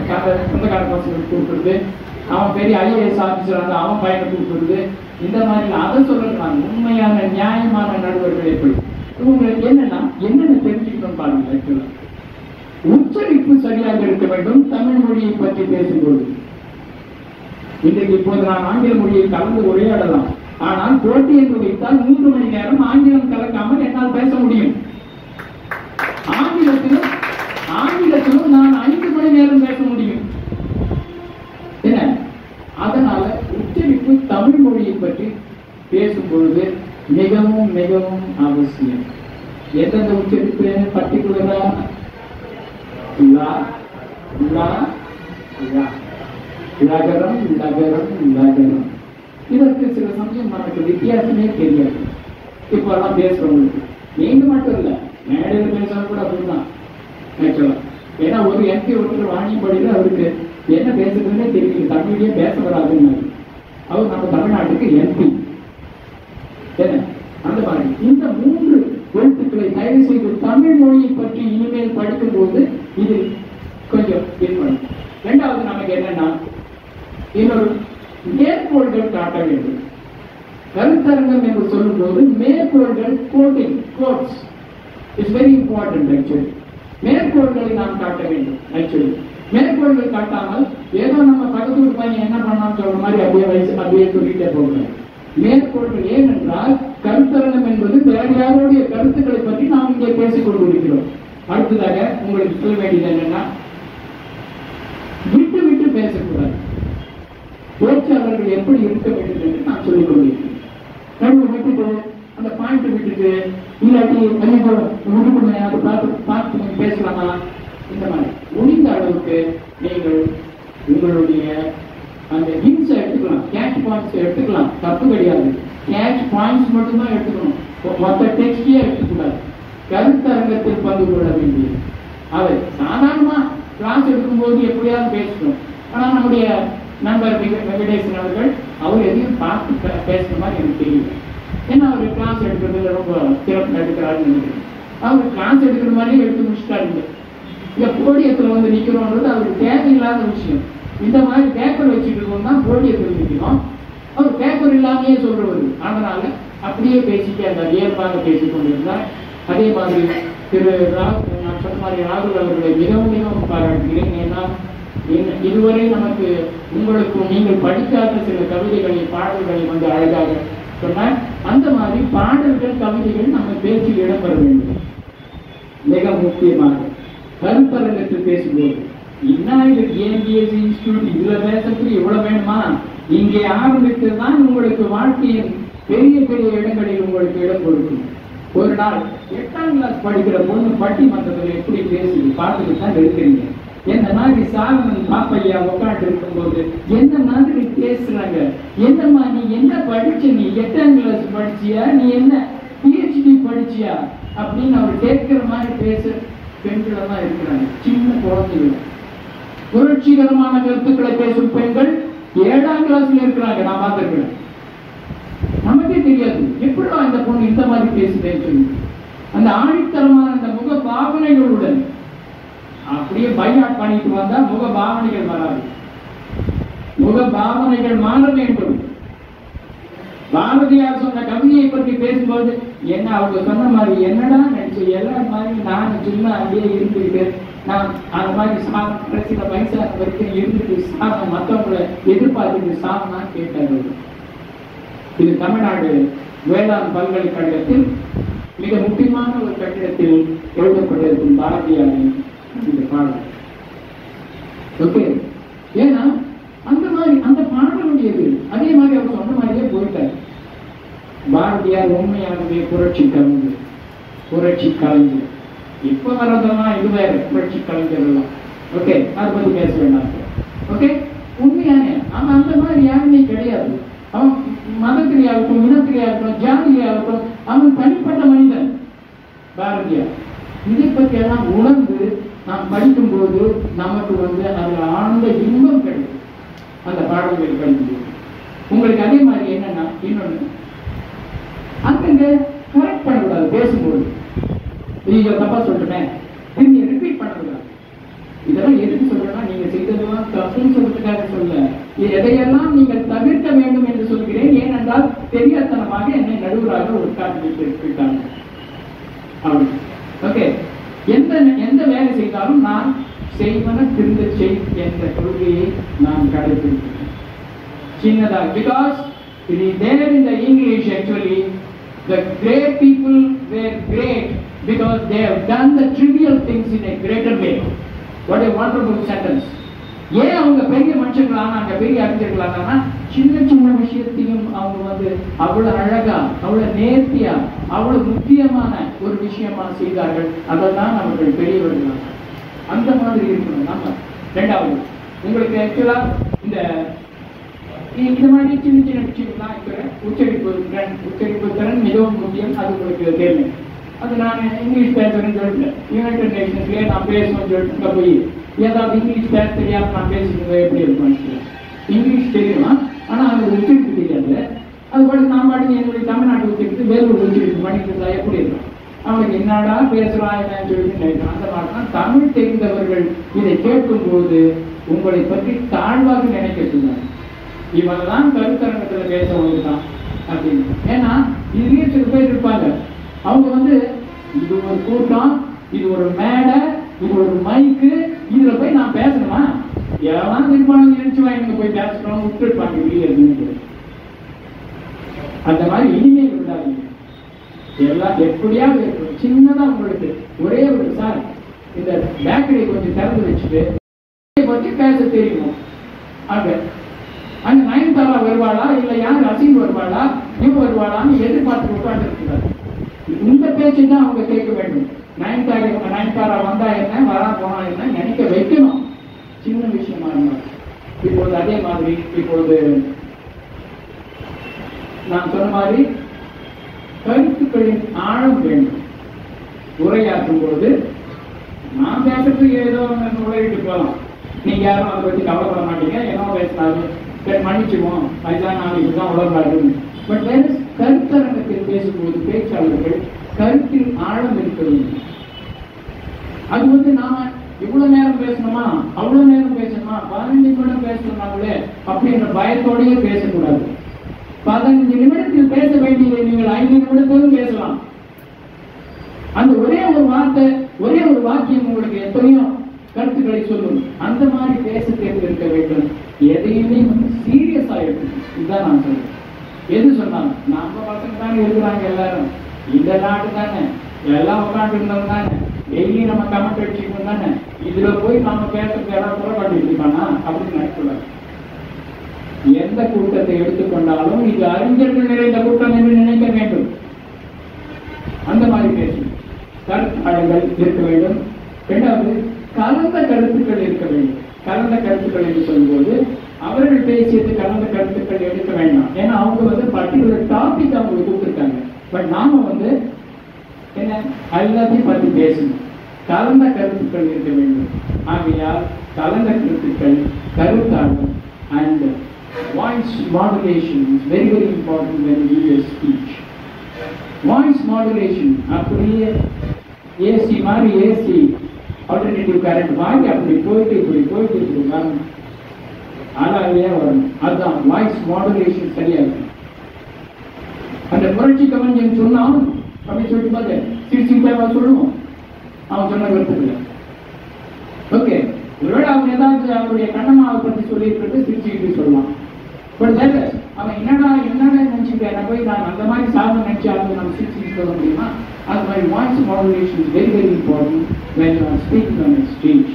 சொந்தக்கார பசங்களுக்கு கூப்பிடுறது, அவன் பெரிய IAS ஆபீசர் வந்து அவன் பையனை கூப்பிடுறது, இந்த மாதிரி அதை சொல்றாங்க. உண்மையான நியாயமான நடுவர்கள் எப்படி உங்களுக்கு என்னென்ன தெரிஞ்சுக்கணும் பாருங்க. ஆக்சுவலா உச்சரிப்பு சரியாக இருக்க வேண்டும். தமிழ் மொழியை பற்றி பேசும்போது இன்றைக்கு இப்போது நான் ஆங்கில மொழியை கலந்து உரையாடலாம். ஆனால் போட்டி என்று வைத்தால் 3 மணி நேரம் ஆங்கிலம் கலக்காமல் என்னால் பேச முடியும். ஆங்கிலத்திலும் நான் 5 மணி நேரம் பேச முடியும். என்ன, அதனால உச்சரிப்பு தமிழ் மொழியை பற்றி பேசும்பொழுது மிகவும் மிகவும் அவசியம். எந்தெந்த உச்சரிப்பு பர்டிகுலரா லகரம் லகரம் லகரம், இதற்கு சில சமயம் நமக்கு வித்தியாசமே தெரியாது. இப்போ எல்லாம் பேசுறவங்களுக்கு நீங்க மட்டும் இல்லை, மேடையில் பேசுறது கூட அப்படிதான் ஆக்சுவலா. ஏன்னா ஒரு MP ஒருத்தர் வாணிபடியில் அவருக்கு என்ன பேசுறதுன்னே தெரியல, தமிழ்லயே பேச வராதுன்னு. அவர் நம்ம தமிழ்நாட்டுக்கு MP. கருத்துக்களை தயவு செய்து தமிழ் மொழியை பற்றி இனிமேல் படிக்கும் போது இது கொஞ்சம் ஏற்படும். இரண்டாவது நமக்கு என்னன்னா, இன்னொரு மேற்கோள்கள் காட்ட வேண்டும். கருத்தரங்கம் என்று சொல்லும் போது மேற்கோள்கள் quoting quotes is very important. Actually மேற்கோள்களை நாம் காட்ட வேண்டும். ஆக்சுவலி மேற்கோள்கள் காட்டாமல் ஏதோ நம்ம பக்கத்து பையன் என்ன பண்ணான்னு சொல்ற மாதிரி அப்படியே சொல்லிட்டே போகிறோம். மேற்கோள்கள் ஏனென்றால் கருத்தரங்கம் என்பது வேற யாருடைய கருத்துக்களை பற்றி நாம் இங்கே பேசிக் கொண்டிருக்கிறோம். அடுத்ததாக உங்களுக்கு சொல்ல வேண்டியது என்னன்னா, விட்டு விட்டு பேசக்கூடாது. பேச்சாளர்கள் எப்படி இருக்க வேண்டும் என்று நான் சொல்லிக் கொண்டிருக்கிறேன். நடுவு விட்டுட்டு அந்த பாயிண்ட் விட்டுட்டு இல்லாட்டி விட்டுக்குமே அதை பார்த்து நீங்க பேசலாமா, இந்த மாதிரி முடிந்த அளவுக்கு நீங்கள் உங்களுடைய அந்த ஹிண்ட்ஸ் எடுத்துக்கலாம், கேட்ச் பாயிண்ட்ஸ் எடுத்துக்கலாம், தப்பு கிடையாது. கேட்ச் பாயிண்ட்ஸ் மட்டும்தான் எடுத்துக்கணும், மொத்த டெக்ஸ்டே எடுத்துக்கூடாது. கருத்தரங்கத்தில் பங்கு கொள்ள வேண்டியது அவை சாதாரணமா கிளாஸ் எடுக்கும்போது எப்படியாவது பேசணும். ஆனா நம்முடைய நண்பர் வெங்கடேசன் அவர்கள் அவர் எதையும் பார்த்து பேசுற மாதிரி எனக்கு தெரியல. ஏன்னா அவர் கிளாஸ் எடுக்கிறதுல ரொம்ப சிறப்பு எடுக்கிறாருன்னு நினைக்கிறேன். அவர் கிளாஸ் எடுக்கிற மாதிரியே எடுத்து முடிச்சுட்டாருங்க. இங்க போடியத்துல வந்து நிக்கிறோம்ன்றது அவருக்கு தேவையில்லாத விஷயம். இந்த மாதிரி பேப்பர் வச்சுட்டு இருக்கோம் தான் போடியத்தில் நிற்கிறோம். அவர் பேப்பர் இல்லாமையே சொல்றவர். அதனால அப்படியே பேசிட்டு அந்த இயல்பாக பேசிக் கொண்டிருந்தார். அதே மாதிரி நான் சொன்ன மாதிரி ராகுல் அவர்களை மிகவும் மிகவும் பாராட்டுகிறேன். ஏன்னா இதுவரை நமக்கு உங்களுக்கும் நீங்கள் படிக்காத சில கவிதைகளை பாடல்களை வந்து அழகாக சொன்னார். அந்த மாதிரி பாடல்கள் கவிதைகள் நம்ம பேச்சில் இடம்பெற வேண்டும். மிக முக்கியமாக கருத்தரங்கத்தில் பேசும்போது ஏஎம்பிஎஸ்சி இன்ஸ்டிடியூட் இதுல பேசுறதுக்கு இவ்வளவு வேணுமா? இங்கே ஆரம்பித்துதான் உங்களுக்கு வாழ்க்கையின் பெரிய பெரிய இடங்களில் உங்களுக்கு இடம் கொடுக்கும். ஒரு நாள் 8ஆம் கிளாஸ் படிக்கிற பொண்ணு பட்டிமன்றத்தில் எப்படி பேசி பார்த்துட்டு தான் இருக்கிறீங்க. என்ன மாதிரி சாலமன் பாப்பையா உட்காந்து இருக்கும் போது என்ன மாதிரி பேசுறாங்க. என்னம்மா நீ என்ன படிச்ச, நீ 8ஆம் கிளாஸ் படிச்சியா, நீ என்ன பிஹெச்டி படிச்சியா அப்படின்னு அவர் கேட்கிற மாதிரி பேச பெண்கள் தான் இருக்கிறாங்க. சின்ன குழந்தைகள் புரட்சிகரமான கருத்துக்களை பேசும் பெண்கள் 7ஆம் கிளாஸ்ல இருக்கிறாங்க. நான் பார்த்திருக்கிறேன். நமக்கே தெரியாது எப்படா இந்த பொண்ணு இந்த மாதிரி பேசுதேன்னு சொல்லி அந்த ஆணித்தரமான அந்த முக பாவனைகளுடன் அப்படியே பையாட் பண்ணிட்டு வந்தா முக பாவனைகள் வராது. முக பாவனைகள் மாற வேண்டும். பாரதியார் சொன்ன கவிதையை பற்றி பேசும்போது என்ன அவங்க சொன்ன மாதிரி என்னடா நினைச்சு எல்லாரும் மாதிரி நான் சும்மா அப்படியே இருந்துக்கிட்டு நான் அந்த மாதிரி சில வயசான வரைக்கும் இருந்துட்டு சாதம் மற்றவங்களை எதிர்பார்த்துட்டு சாதம் கேட்டார்கள். இது தமிழ்நாடு வேளாண் பல்கலைக்கழகத்தில் மிக முக்கியமான ஒரு கட்டிடத்தில் எழுதப்பட்டிருக்கும் பாரதியாரின் இந்த பாடல். ஓகே, ஏன்னா அந்த மாதிரி அந்த பாடலுடையது அதே மாதிரி அவர் சொன்ன மாதிரியே போயிட்டார். பாரதியார் உண்மையாகவே புரட்சி கலைஞர். புரட்சி கலைஞர் இப்ப வர்றதெல்லாம் இது வேற புரட்சி கலைஞர் எல்லாம். ஓகே, அதை பத்தி பேச வேண்டாம். ஓகே, உண்மையான அவன் அந்த மாதிரி யாருமே கிடையாது. அவன் மதத்திலேயாகட்டும் இனத்திலேயாகட்டும் ஜாதியாகட்டும் அவன் தனிப்பட்ட மனிதன் பாரதியார். இதை பற்றி எல்லாம் உணர்ந்து நாம் படிக்கும் போது நமக்கு வந்து அதுல ஆழ்ந்த இன்பம் கிடைக்கும். அந்த பாடல்கள் படிக்கும் உங்களுக்கு அதே மாதிரி என்னன்னா இன்னொன்னு அங்கங்க கரெக்ட் பண்ணக்கூடாது. பேசும்போது நீங்க தப்பா சொல்றேன் திரும்பி ரிப்பீட் பண்ணக்கூடாது. இதெல்லாம் எதுக்கு சொல்றேன்னா நீங்க செய்ததெல்லாம் தப்புன்னு சொல்றதுக்காக சொல்ல, எதையெல்லாம் நீங்கள் தவிர்க்க வேண்டும் என்று சொல்கிறேன். ஏனென்றால் தெரியாதனமாக என்னை நடுவராக ஒரு காட்டு விட்டாங்க. ஓகே, எந்த வேலை செய்தாலும் நான் செய்வன திருந்த செய் என்ற கொள்கையை நான் கடைபிடிக்கிறேன். சின்னதாக because it is there in the English actually the great people were great because they have done the trivial things in a greater way. What a wonderful sentence. ஏன் அவங்க பெரிய மனுஷங்களானாங்க, பெரிய அறிஞர்களானா சின்ன சின்ன விஷயத்தையும் அவங்க வந்து அவ்வளவு அழகா அவ்வளவு நேர்த்தியா அவ்வளவு முக்கியமான ஒரு விஷயமா செய்தார்கள். அதெல்லாம் அவர்கள் பெரியவர்கள். அந்த மாதிரி இருக்கணும் நம்ம. ரெண்டாவது உங்களுக்கு ஆக்சுவலா இந்த மாதிரி சின்ன சின்ன விஷயங்கள்லாம் இருக்கிற உச்சரிப்பு திறன் மிகவும் முக்கியம். அது உங்களுக்கு தெரியும். அது நான் இங்கிலீஷ் பேசுறேன்னு சொல்லிட்டு யுனைடெட் நேஷன்ஸ்லயே நான் பேசுவேன்னு சொல்லிட்டு போய் ஏதாவது இங்கிலீஷ் பேச தெரியாம நான் பேசுறது எப்படி இருக்கும்? இங்கிலீஷ் தெரியுமா, ஆனா அது உச்சரிப்பு தெரியாது. அது பாட்டு நான் பாட்டு என்னுடைய தமிழ்நாட்டு உச்சரிப்பு வேலூர் உச்சரிப்பு பண்ணிட்டு இருந்தா எப்படி இருக்கும்? அவனுக்கு என்னடா பேசுறான் என்னன்னு சொல்லி நினைக்கிறான். அந்த மாதிரிதான் தமிழ் தெரிந்தவர்கள் இதை கேட்கும் போது உங்களை பற்றி தாழ்வாக நினைக்கிறது. இவங்க தான் கருத்தரங்கத்துல பேச வந்துட்டான் அப்படின்னு. ஏன்னா இதுலயே சில பேர் இருப்பாங்க, அவங்க இது ஒரு கூட்டம், இது ஒரு மேடை, இது ஒரு மைக்கு, இதுல போய் நான் பேசணுமா, எல்லாம் திருப்பாங்க நினைச்சுவா எனக்கு போய் பேசணும் விட்டுருப்பாங்க வெளியே இருந்து. அந்த மாதிரி இனிமேல் விடாதீங்க. எல்லாம் எப்படியாவது இருக்கும். சின்னதா உங்களுக்கு ஒரே ஒரு சார் இந்த பேக்கரி கொஞ்சம் திறந்து வச்சுட்டு பற்றி பேச தெரியணும். அங்க நயன்தாரா வருவாளா இல்ல யார் ரசிகன் வருவாளா இவ வருவாளான்னு எதிர்பார்த்து உட்கார்ந்து இருக்கிறார். இந்த பேச்சு தான் அவங்க கேட்க வேண்டும். நயன்தாரா வந்தா என்ன, வரா போனா என்ன நினைக்க வைக்கணும். சின்ன விஷயமா இருந்தாலும். இப்பொழுது அதே மாதிரி இப்பொழுது நான் சொன்ன மாதிரி கருத்துக்களின் ஆழம் வேண்டும். உரையாற்றும் பொழுது நான் பேசுறது ஏதோ உரையிட்டு போகலாம், நீங்க யாரும் அதை பத்தி கவலைப்பட மாட்டீங்க, என்ன பேசினாலும் மன்னிச்சுவோம், அதுதான் நான் இதுதான் உடம்பாடு. பட் வேற கருத்தரங்கத்தில் பேசும்போது பேச்சாளர்கள் கருத்தில் ஆழம் இருக்கிறது. அது நாம இவ்வளவு நேரம் பேசணுமா, அவ்வளவு நேரம் பேசணுமா, 15 நிமிடம் பேசணும்னாங்களே அப்படின்ற பயத்தோடயே பேசக்கூடாது. 15 நிமிடத்தில் பேச வேண்டியதை நீங்கள் 5 நிமிடத்திலும் பேசலாம். அந்த ஒரே ஒரு வார்த்தை, ஒரே ஒரு வாக்கியம் உங்களுக்கு எத்தனையோ கருத்துக்களை சொல்லும். அந்த மாதிரி பேச தேர்ந்தெடுக்க வேண்டும். எதையுமே சீரியஸா எடுக்கணும். இதுதான் நான் சொல்றேன். எது சொன்னாலும் நம்ம பசங்க தானே இருக்கிறாங்க, எல்லாரும் இந்த நாட்டு தானே, எல்லாம் உட்காந்து இருந்தவங்க தானே, டெய்லி நம்ம கமெண்ட் அடிச்சுக்கணும் தானே, இதுல போய் நம்ம பேசுறது எல்லாம் கூட பண்ணிருக்கானா அப்படின்னு நினைக்கூடாது. எந்த கூட்டத்தை எடுத்துக்கொண்டாலும் இது அறிஞர்கள் நிறைந்த கூட்டம் என்று நினைக்க வேண்டும். அந்த மாதிரி பேசும் கருத்தாளர்கள் இருக்க வேண்டும். இரண்டாவது, கலந்த கருத்துக்கள் இருக்க வேண்டும். கலந்த கருத்துக்கள் என்று சொல்லும்போது அவர்கள் பேசியது கலந்த கருத்துக்கள் எடுக்க வேண்டாம். ஏன்னா அவங்க பர்டிகுலர் டாபிக் அவங்களுக்கு கொடுத்துருக்காங்க. பட் நாம என்ன எல்லாத்தையும் பற்றி பேசணும். கலந்த கருத்துக்கள் இருக்க வேண்டும். ஆகையால் கலந்த கருத்துக்கள், கருத்தாளர் and voice modulation is very very important when you use your speech. Voice modulation அப்படியே ஏசி மாதிரி ஏசி ஆல்டர்னேட்டிவ் கரண்ட் வாங்கி அப்படி போயிட்டு இப்படி வரணும். ஆளாவே வரணும். அதுதான் வாய்ஸ் மாடுலேஷன் சரியா இருக்கும். அந்த புரட்சி கவிஞன் சொன்னான் அப்படி சொல்லிட்டு பார்த்து சிரிச்சுக்கிட்டே சொல்லுவோம் அவன் சொன்ன கருத்துக்களை. ஓகே, ஒருவேளை அவன் ஏதாவது அவருடைய கண்ணம்மாவை பற்றி சொல்லி இருக்கிறது சிரிச்சுக்கிட்டு சொல்லலாம். பட் அவன் என்னடா நினைச்சுக்கிட்டேன் போய் நான் அந்த மாதிரி சாதனை நினைச்சாலும் நம்ம சிரிச்சுக்கிட்டு சொல்ல முடியுமா? அது மாதிரி voice modulation is very very important when you are speaking on a stage.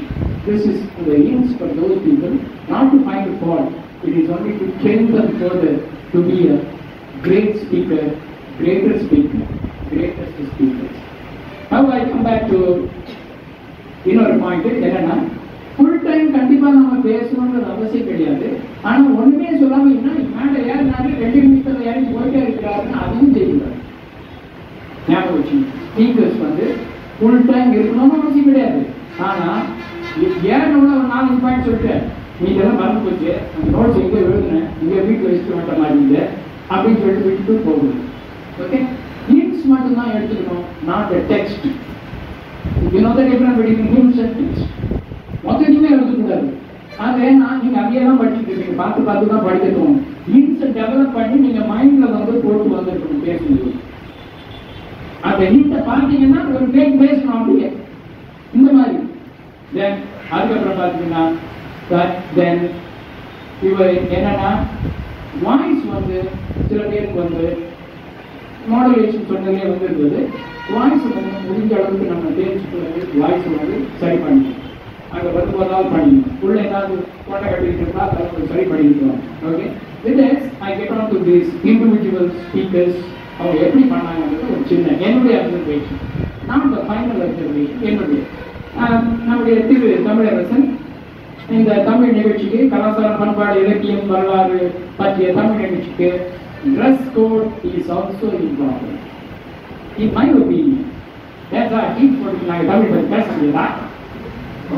This is the hints for those people not to find a fault. It is only to train them further to be a great speaker, greatest speakers. Now I come back to இன்னொரு point. என்னன்னா full time கண்டிப்பா நம்ம பேசணும்ன்றது அவசியம் கிடையாது. ஆனா ஒண்ணுமே சொல்லாம மேல ஏறினாரு 2 நிமிஷத்துல இறங்கி போயிட்டே இருக்கிறாருன்னு அதையும் செய்யக்கூடாது. ஞாபகம் வச்சு ஸ்பீக்கர்ஸ் ஃபுல் டைம் இருக்கணும்னு அவசியம் கிடையாது. ஆனா ஏறணும்னா ஒரு 4 பாயிண்ட் சொல்லிட்டு நீ இதெல்லாம் மறந்து போச்சு, அந்த நோட்ஸ் எங்கே எழுதுனேன், இங்கே வீட்டில் வச்சுக்க மாட்ட மாதிரி அப்படின்னு சொல்லிட்டு விட்டு போகணும். ஓகே, ஹிண்ட்ஸ் மட்டும் தான் எடுத்துக்கணும், not a text. You know the difference between hints and text. மொத்தத்தையுமே எழுதக்கூடாது. ஆக நீங்க அதையெல்லாம் படிச்சுட்டு இருக்கீங்க, பார்த்து தான் படிக்கணும். ஹிண்ட்ஸை டெவலப் பண்ணி நீங்க மைண்ட்ல போட்டு வந்துருக்கணும் பேசும்போது. அந்த ஹிண்ட்டை பார்த்தீங்கன்னா ஒரு பேசணும் அப்படியே இந்த மாதிரி. தென் அதுக்கப்புறம் பார்த்தீங்கன்னா இவர் என்னன்னா வாய்ஸ் சில பேருக்கு மாடுலேஷன் சொன்னதே இருந்தது. வாய்ஸ் முடிஞ்ச அளவுக்கு நம்ம தெரிஞ்சுக்கிறது வாய்ஸ் சரி பண்ணிக்கணும். அங்கே வரும்போதாவது பண்ணிக்கணும். உள்ள ஏதாவது கோட்டை கட்டிட்டு இருந்தா அதை சரி பண்ணிக்கலாம். Okay, with this I get on to this individual speakers. அவங்க எப்படி பண்ணாங்கன்றது ஒரு சின்ன என்னுடைய அப்சர்வேஷன். நான் இந்த ஃபைனல் அப்சர்வேஷன் என்னுடைய நம்முடைய திரு தமிழரசன் இந்த தமிழ் நிகழ்ச்சிக்கு கலாச்சாரம், பண்பாடு, இலக்கியம், வரலாறு பற்றிய தமிழ் நிகழ்ச்சிக்கு dress code is also important. In my opinion, that's a heat for Tamil பற்றி பேச முடியாதா?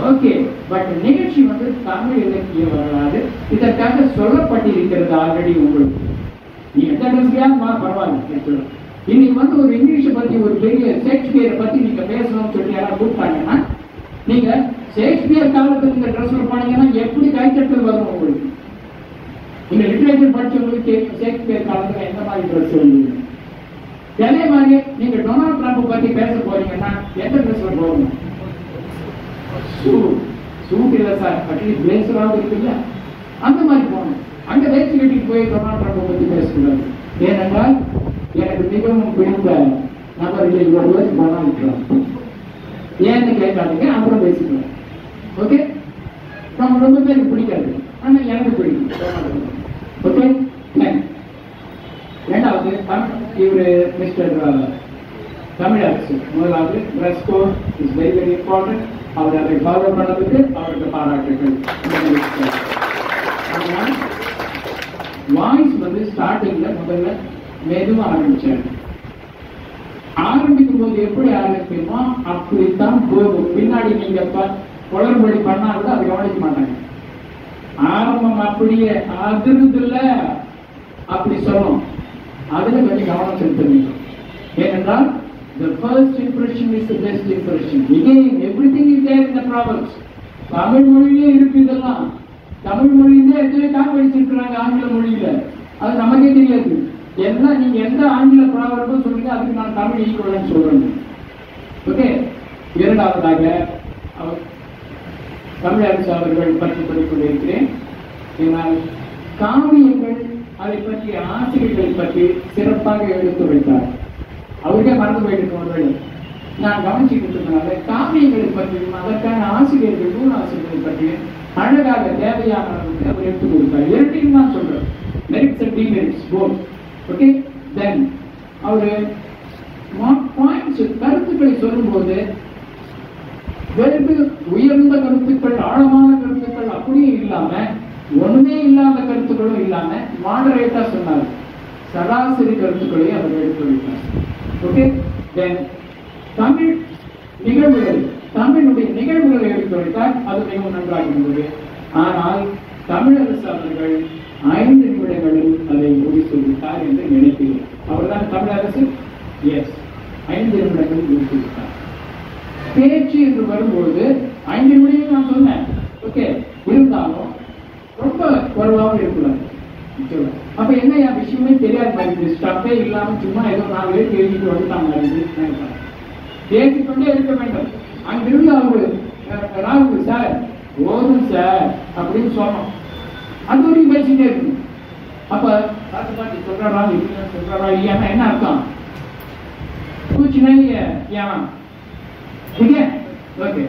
ஓகே, பட் நிகழ்ச்சி தமிழ் இலக்கிய வரலாறு இதற்காக சொல்லப்பட்டிருக்கிறது ஆல்ரெடி. உங்களுக்கு நீ எந்த ட்ரெஸ்லையாவது பரவாயில்ல, இன்னைக்கு வந்து ஒரு இங்கிலீஷை பத்தி ஒரு பெரிய ஷேக்ஸ்பியரை பத்தி நீங்க பேசணும்னு சொல்லி யாராவது கூப்பிட்டாங்கன்னா நீங்க ஷேக்ஸ்பியர் காலத்துல இந்த ட்ரெஸ்ல போனீங்கன்னா எப்படி கைத்தட்டல் வரும் உங்களுக்கு? நீங்க லிட்டரேச்சர் படிச்சவங்களுக்கு தெரியும் ஷேக்ஸ்பியர் காலத்துல எந்த மாதிரி ட்ரெஸ் இருந்தது. அதே மாதிரி நீங்க டொனால்ட் ட்ரம்ப் பத்தி பேச போறீங்கன்னா எந்த ட்ரெஸ்ல போகணும்? சூட் இல்ல சார், அட்லீஸ்ட் பிளேசராவது இருக்குல்ல, அந்த மாதிரி போகணும். அங்க வேஸ்ட் கட்டிட்டு போய் டொனால்ட் ட்ரம்ப் பத்தி பேசக்கூடாது. ஏனென்றால் எனக்கு மிகவும் பிடித்த நபர்கள் இவர்கள் டொனால்ட் ட்ரம்ப். ஏன்னு கேட்காதீங்க, அப்புறம் பேசிக்கலாம். ஓகே, நம்ம ரொம்ப பேருக்கு பிடிக்காது, ஆனா எனக்கு பிடிக்கும். ஓகே, ரெண்டாவது இவரு மிஸ்டர் தமிழரசு. முதலாவது dress code is very very important. அவர் அதை ஃபாலோ பண்ணதுக்கு அவருக்கு பாராட்டுகள். வாய்ஸ் வந்து ஸ்டார்டிங்ல முதல்ல மெதுவா ஆரம்பிச்சாரு. ஆரம்பிக்கும் போது எப்படி ஆரம்பிக்குமோ அப்படித்தான் போகும். பின்னாடி நீங்க குளறுபடி பண்ணா கூட அதை கவனிக்க மாட்டாங்க. ஆரம்பம் அப்படியே அதிர்ந்துல அப்படி சொல்லணும். அதுல கொஞ்சம் கவனம் செலுத்துவீங்க. ஏனென்றால் the first impression is the best impression. Again, everything is there in the Proverbs. Tamil மொழியிலே இருக்கு இதெல்லாம். தமிழ் மொழியிலே எத்தனை காப்பிடிச்சிருக்கிறாங்க ஆங்கில மொழியில, அது நமக்கே தெரியாது. எல்லாம் நீங்க எந்த ஆங்கில ப்ராவர்பும் சொல்லுங்க, அதுக்கு நான் தமிழ் ஈக்குவலன்ட் சொல்றேன். ஓகே, இரண்டாவதாக அவர் தமிழரசு அவர்கள் பற்றி சொல்லிக் கொண்டிருக்கிறேன். காவியங்கள் அதை பற்றி ஆசிரியர்களை பற்றி சிறப்பாக எடுத்து வைத்தார். அவருக்கே மறந்து போயிட்டு நான் கவனிச்சுட்டு இருக்கனால காவியங்களை பற்றியும் அதற்கான ஆசிரியர்கள் நூல் ஆசிரியர்களை பற்றியும் அழகாக தேவையானவர்களுக்கு அவர் எடுத்துக் கொடுத்தார். இரண்டையும் தான் சொல்றேன், merits and demerits both. Okay, then அவரு பாயிண்ட்ஸ் கருத்துக்களை சொல்லும்போது வெறும் உயர்ந்த கருத்துக்கள், ஆழமான கருத்துக்கள் அப்படியே இல்லாம ஒண்ணுமே இல்லாத கருத்துக்களும் இல்லாம மாடரேட்டா சொன்னார். சராசரி கருத்துக்களை அவர் எடுத்து வைத்தார். ஓகே, தென் தமிழ் நிகழ்வுகள், தமிழுடைய நிகழ்வுகளை எடுத்து வைத்தால் அது மிகவும் நன்றாக இருந்தது. ஆனால் தமிழரசு அவர்கள் 5 நிமிடங்களில் அதை முடித்துவிட்டார் என்று நினைக்கிறேன். அவர்தான் தமிழரசு. எஸ், 5 நிமிடங்களில் முடித்துவிட்டார். பேச்சு என்று வரும்போது 5 நிமிடங்கள் நான் சொன்னேன். ஓகே, இருந்தாலும் ரொம்ப குறைவாக இருக்கக்கூடாது. அப்ப என்ன விஷயமே தெரியாது மாதிரி ஸ்டப்பே இல்லாம சும்மா ஏதோ 4 பேருக்கு எழுதிட்டு வந்துட்டாங்க. பேசிக்கொண்டே இருக்க வேண்டும். அங்கிருந்து அவரு ராகுல் சார் ஓதும் சார் அப்படின்னு சொன்னோம். அந்த ஒரு பேசிட்டே இருக்கணும். அப்ப பாட்டு பாட்டி சொல்றா சொல்றா இல்லையா என்ன அர்த்தம்? कुछ नहीं है यहाँ, ठीक है? ओके,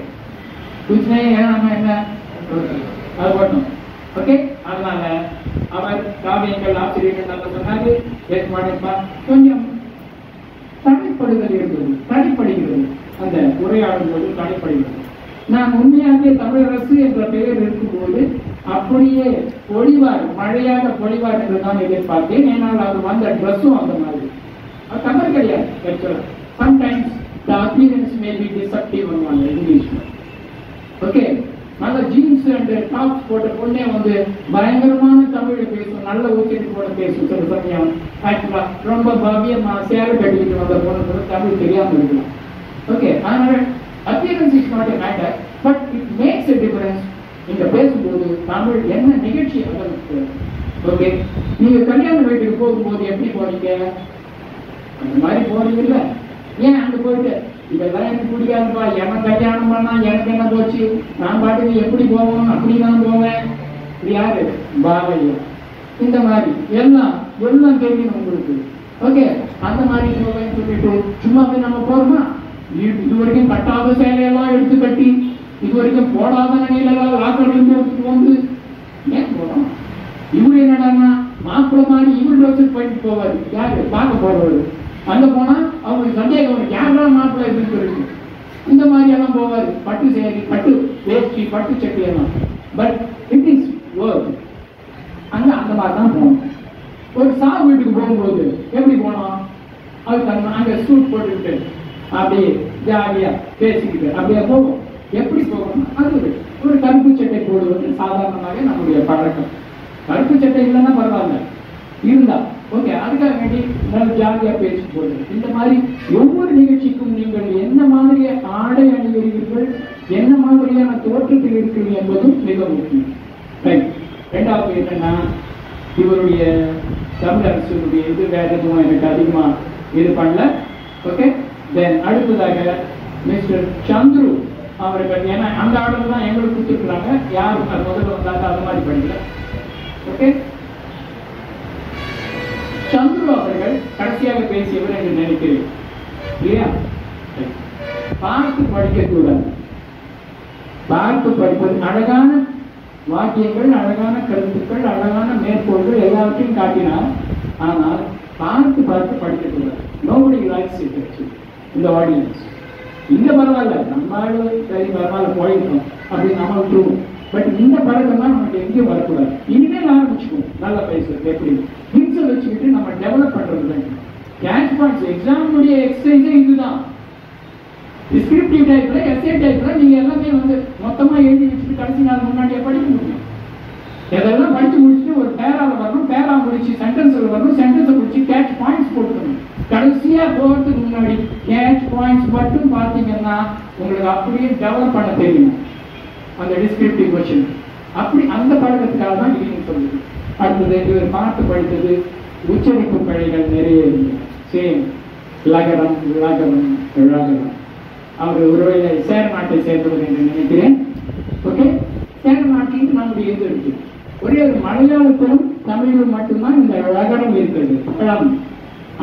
कुछ नहीं है என்ன அது போட்டோம். ஓகே, அதனால அவர் காவியங்கள் ஆசிரியர்கள் நம்ம சொன்னாரு. கொஞ்சம் தடைப்படுதல் இருந்தது, தடைப்படுகிறது. அந்த உரையாடும் போது தடைப்படுகிறது. நான் உண்மையாகவே தமிழரசு என்ற பெயர் இருக்கும்போது அப்படியே பொழிவார், மழையாக பொழிவார் என்று தான் எதிர்பார்த்தேன். ஏனால் அவர் வந்த ட்ரெஸ்ஸும் அந்த மாதிரி. அது தமிழ் கிடையாது. Sometimes the appearance may be deceptive on English. Okay, நல்ல ஜீன்ஸ் அண்ட் டாப்ஸ் போட்ட பொண்ணே வந்து பயங்கரமான தமிழை பேசும், நல்ல ஊக்கெட்டு போட பேசும். சில சமயம் ஆக்சுவலா ரொம்ப பவ்யமா சேலை கட்டிக்கிட்டு வந்த பொண்ணு தமிழ் தெரியாம இருக்கலாம். ஓகே, அதனால appearance is not a matter, but it makes a difference. நீங்க பேசும்போது தமிழ் என்ன நிகழ்ச்சி அதற்கு. ஓகே, நீங்க கல்யாண வீட்டுக்கு போகும்போது எப்படி போறீங்க? அந்த மாதிரி போறீங்க இல்ல? ஏன் அங்க போயிட்டு இதெல்லாம் எனக்கு பிடிக்காதுப்பா, எவன் கல்யாணம் பண்ணா எனக்கு என்ன போச்சு, நான் பாட்டுக்கு எப்படி போவோம் அப்படிதான் போவேன். இது யாரு? பாவையா. இந்த மாதிரி எல்லாம் எல்லாம் தெரியும் உங்களுக்கு. ஓகே, அந்த மாதிரி போவேன்னு சொல்லிட்டு சும்மாவே நம்ம போறோமா? இது வரைக்கும் கட்டாத சேலையெல்லாம் எடுத்து கட்டி, இது வரைக்கும் போடாத நகையிலெல்லாம் லாக்கர் இருந்து எடுத்துட்டு வந்து ஏன் போறோம்? இவரு என்னடான்னா மாப்பிள்ள மாதிரி இவரு ட்ரெஸ் பண்ணிட்டு போவாரு. யாரு? பார்க்க போறவரு. அங்க போனா அவங்களுக்கு சந்தேகம், யாரெல்லாம் மாப்பிள்ள இருக்குன்னு சொல்லிட்டு இந்த மாதிரி எல்லாம் போவாரு. பட்டு சேரி, பட்டு வேஷ்டி, பட்டு சட்டி எல்லாம். But it is work. அங்க அந்த மாதிரி தான் போகணும். ஒரு சாவு வீட்டுக்கு போகும்போது எப்படி போனோம்? அதுக்கு அங்க சூட் போட்டுக்கிட்டு அப்படியே ஜாலியா பேசிக்கிட்டு அப்படியே போகும். எப்படி போகணும்? அது ஒரு கருப்பு சட்டை போடுவது சாதாரணமாக நம்முடைய பழக்கம். கருப்பு சட்டை இல்லைன்னா பரவாயில்ல, இருந்தா ஓகே, அதுக்காக வேண்டி நல்ல ஜாலியா பேசி போடுறது. இந்த மாதிரி ஒவ்வொரு நிகழ்ச்சிக்கும் நீங்கள் என்ன மாதிரி ஆடை அணிவீர்கள், என்ன மாதிரியான தோற்றத்தில் இருக்கிறது என்பதும் மிக முக்கியம். ரெண்டாவது என்னன்னா, இவருடைய தமிழ் அரசுடைய இது வேற எதுவும் எனக்கு அதிகமா இது பண்ணல. ஓகே, தென் அடுத்ததாக மிஸ்டர் சந்துரு அவர்கள், ஏன்னா அந்த ஆர்டர் தான் எங்களுக்கு கொடுத்துருக்குறாங்க, யாரும் முதல்ல வந்தாங்க அது மாதிரி படிக்கல. ஓகே, சந்துரு அவர்கள் கடைசியாக பேசியவர் என்று நினைக்கிறேன் இல்லையா? பார்த்து படிக்கக்கூடாது. பார்த்து படிப்பது, அழகான வாக்கியங்கள், அழகான கருத்துக்கள், அழகான மேற்கோள்கள் எல்லாவற்றையும் காட்டினார். ஆனால் பார்த்து பார்த்து படிக்கக்கூடாது. நோபடி லைக்ஸ் இட் ஆக்சுவலி இந்த ஆடியன்ஸ். இந்த பரவாயில்ல, நம்மளால சரி பரவாயில்ல போயிட்டோம் அப்படின்னு நம்ம விட்டுருவோம். பட் இந்த பழக்கம் தான் நமக்கு எங்கேயும் வரக்கூடாது. இனிமேல் ஆரம்பிச்சுக்கோம் நல்லா பேசுறது. எப்படி ஹிண்ட்ஸை வச்சுக்கிட்டு நம்ம டெவலப் பண்றது வேண்டும். கேட்ச் பாயிண்ட்ஸ் எக்ஸாமுடைய எக்ஸசைஸே இதுதான். டிஸ்கிரிப்டிவ் டைப்ல, எஸ்ஏ டைப்ல நீங்க எல்லாமே வந்து மொத்தமா எழுதி வச்சுட்டு கடைசி நாள் முன்னாடியே படிக்க முடியும். எதெல்லாம் படிச்சு முடிச்சுட்டு ஒரு பேரால வரணும், பேரா முடிச்சு சென்டென்ஸ்ல வரணும், சென்டென்ஸ் முடிச்சு கேட்ச் பாயிண்ட்ஸ் போட்டுக்கணும். கடைசியா போறதுக்கு முன்னாடி கேட்ச் பாயிண்ட்ஸ் மட்டும் பார்த்தீங்கன்னா உங்களுக்கு அப்படியே டெவலப் பண்ண தெரியும் அந்த டிஸ்கிரிப்டிவ் கொஸ்டின். அப்படி அந்த பழக்கத்துக்காக தான் இது சொல்லுது. அடுத்தது இவர் பார்த்து படித்தது உச்சரிப்பு பிழைகள் நிறைய இருக்கு. சேம் லகரம், லகரம், லகரம். அவர் ஒருவேளை சேர நாட்டை சேர்ந்தவர் என்று நினைக்கிறேன். ஓகே, சேர நாட்டில் நம்முடைய இது இருக்கு. ஒரே ஒரு மலையாளத்திலும் தமிழிலும் மட்டும்தான் இந்த லகரம் இருக்கிறது, பழம்.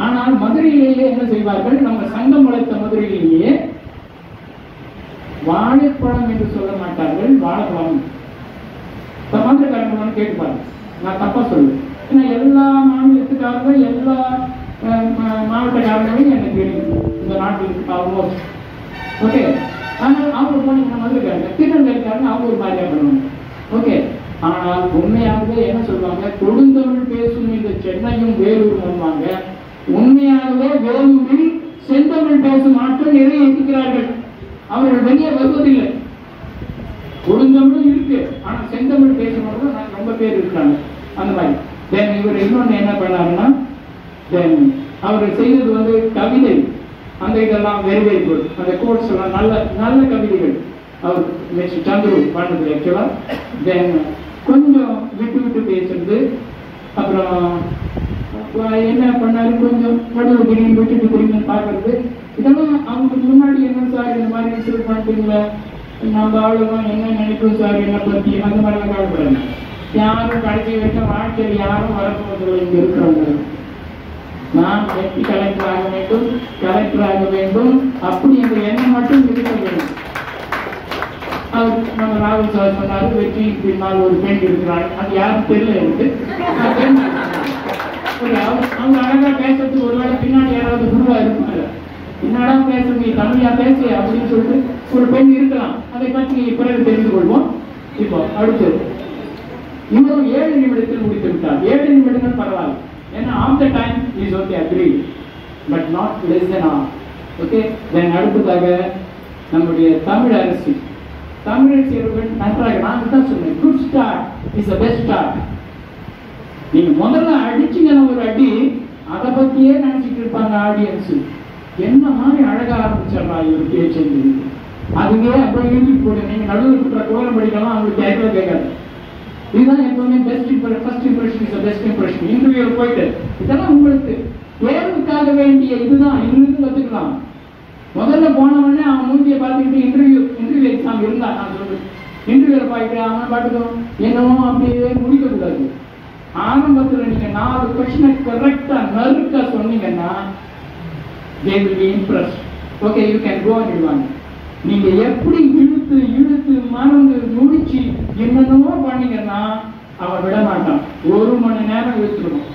ஆனால் மதுரையிலேயே என்ன செய்வார்கள், நம்ம சங்கம் வளர்த்த மதுரையிலேயே வாழைப்பழம் என்று சொல்ல மாட்டார்கள், வாழைப்பழம். சமாந்திரக்காரங்க கேட்பாங்க, நான் தப்பா சொல்லுவேன். ஏன்னா எல்லா மாநிலத்துக்காரங்களும் எல்லா மாவட்டக்காரங்களையும் எனக்கு தெரியும் இந்த நாட்டில் ஆல்மோஸ்ட். ஓகே, ஆனால் அவங்க போனீங்கன்னா மதுரைக்காரங்க, திருநெல்வேலிக்காரங்க அவங்க ஒரு மாதிரியா பண்ணுவாங்க. ஓகே, ஆனால் உண்மையாகவே என்ன சொல்லுவாங்க, கொடுந்தமிழ் பேசும் இந்த சென்னையும் வேலூர் வருவாங்க. உண்மையாகவே வேலூரில் செந்தமிழ் பேசும் ஆட்கள் நிறைய இருக்கிறார்கள். அவர்கள் வெளியே வருவதில்லை. கொடுந்தமிழும் இருக்கு, ஆனா செந்தமிழ் பேசும்போது ரொம்ப பேர் இருக்காங்க. அந்த மாதிரி தென் இவர் இன்னொன்னு என்ன பண்ணாருன்னா, தென் அவர் செய்தது வந்து கவிதை, அந்த இதெல்லாம் வெரி வெரி குட். அந்த கோர்ஸ் எல்லாம் நல்ல நல்ல கவிதைகள் அவர் மிஸ்டர் சந்துரு பண்ணது ஆக்சுவலா. தென் கொஞ்சம் விட்டு விட்டு பேசுறது. அப்புறம் என்ன பண்ணாரு, கொஞ்சம் நடுவு திடீர்னு விட்டுட்டு திரும்பி பார்க்கறது. இதெல்லாம் அவங்களுக்கு முன்னாடி என்ன சார் இந்த மாதிரி ரிசர்வ் பண்ணிட்டீங்களா, நம்ம ஆளுதான் என்ன நினைக்கும் சார் என்ன பத்தி, அந்த மாதிரிலாம் கவலைப்படுறாங்க. யாரும் கடைசி வரைக்கும் வாழ்க்கையில் யாரும் வரப்போவதில்லை. இங்க இருக்கிறவங்க நான் வெற்றி கலெக்டர் ஆக வேண்டும், கலெக்டர் ஆக வேண்டும், அப்படி என்ற எண்ணம் மட்டும் இருக்க வேண்டும். அவர் நம்ம ராகுல் சார் சொன்னாரு, வெற்றி பின்னால் ஒரு பெண் இருக்கிறாங்க, அது யாரும் தெரியல இருக்கு. அவங்க அழகா பேசுறதுக்கு ஒருவேளை பின்னாடி யாராவது குருவா இருப்பாங்க, என்னடா பேச நீ தமிழா பேசு அப்படின்னு சொல்லிட்டு ஒரு பெண் இருக்கலாம். அதை பற்றி பிறகு தெரிந்து கொள்வோம். இப்போ அடுத்தது இன்னும் 7 நிமிடத்தில் முடித்து விட்டார். 7 நிமிடங்கள் பரவாயில்ல, ஏன்னா half the time is okay agree, but not less than half. Okay, then அடுத்ததாக நம்முடைய தமிழ் அரசு, தமிழ் சேர்வுகள் நன்றாக, நான் தான் சொன்னேன், good start is the best start. நீங்க முதல்ல அடிச்சீங்கன்னா ஒரு அடி, அதை பத்தியே நினைச்சிட்டு இருப்பாங்க ஆடியன்ஸ். என்ன மாதிரி அழகா ஆரம்பிச்சிடலாம் இவர் பேச்சு, அதுவே அப்புறம் எழுதிட்டு போடு. நீங்க நடுவில் இருக்கிற கோலம் படிக்கலாம், அவங்களுக்கு கேட்கவே கேட்காது. இதுதான் எப்பவுமே best impression, first impression is the best impression. Interview போயிட்டு இதெல்லாம் உங்களுக்கு தேர்வுக்காக வேண்டிய இதுதான், இங்கிருந்து கத்துக்கலாம். முதல்ல போனவொடனே அவன் மூஞ்சியை பார்த்துக்கிட்டு இன்டர்வியூ எக்ஸாம் இருந்தா நான் சொல்றேன், இன்டர்வியூல போயிட்டு அவன் பாட்டுக்கும் என்னவோ அப்படியே முடிக்க கூடாது. ஆரம்பத்துல நீங்க 4 கொஸ்டினை கரெக்டா நறுக்க சொன்னீங்கன்னா they will be impressed. Okay, you can go and do. நீங்க எப்படி இழுத்து இழுத்து மறந்து முடிச்சு என்னென்னமோ பண்ணீங்கன்னா அவன் விட மாட்டான். 1 மணி நேரம் இழுத்துருக்கும்.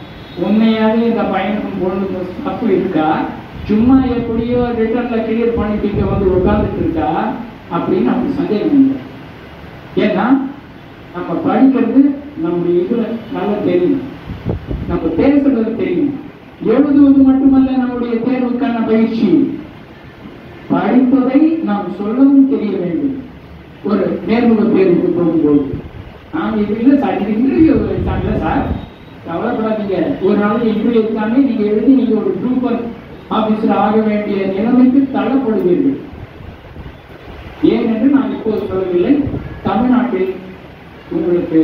உண்மையாவே இந்த பயணம் பொழுது தப்பு இருக்கா, சும்மா எப்படியோ ரிட்டர்ன்ல கிளியர் பண்ணிட்டு இங்க வந்து உட்கார்ந்துட்டு இருக்கா அப்படின்னு அப்படி சந்தேகம் இல்லை. ஏன்னா நம்ம படிக்கிறது நம்முடைய இதுல நல்லா தெரியும், நம்ம பேசுறது தெரியும். எழுதுவது மட்டுமல்ல நம்முடைய தேர்வுக்கான பயிற்சி, படிப்பதை நாம் சொல்லவும் தெரிய வேண்டும். ஒரு நேர்முக தேர்வுக்கு போகும்போது நாம் இது இல்லை சார், இது இன்டர்வியூ எக்ஸாம்ல சார் கவலைப்படாதீங்க. ஒரு நாள் இன்டர்வியூ எக்ஸாமே நீங்க எழுதி நீங்க ஒரு குரூப் ஆபீசர் ஆக வேண்டிய நிலைமைக்கு தள்ளப்படுவீர்கள். ஏனென்று நான் இப்போது சொல்லவில்லை, தமிழ்நாட்டில் உங்களுக்கு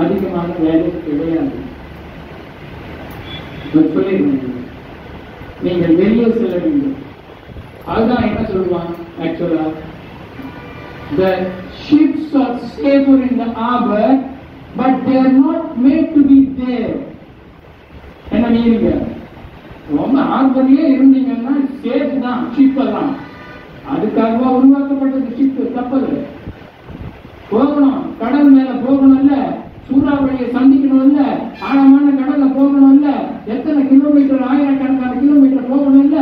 அதிகமான வேலை கிடையாது. சொல்லிடுவேன், நீங்கள் வெளியே செல்ல வேண்டும். அதுதான் என்ன சொல்லுவாங்க ஆக்சுவலா, the ships are safer in the harbor but they are not made to be there. என்ன நீங்க ரொம்ப ஹார்பர்லயே இருந்தீங்கன்னா சேஃப் தான், ஷிப் எல்லாம் அதுக்காகவா உருவாக்கப்பட்டது. ஷிப் கப்பல் போகணும், கடல் மேல போகணும்ல, சூறாவளியை சந்திக்கணும்ல, ஆழமான கடல்ல போகணும்ல, எத்தனை கிலோமீட்டர், ஆயிரக்கணக்கான கிலோமீட்டர் போகணும்ல.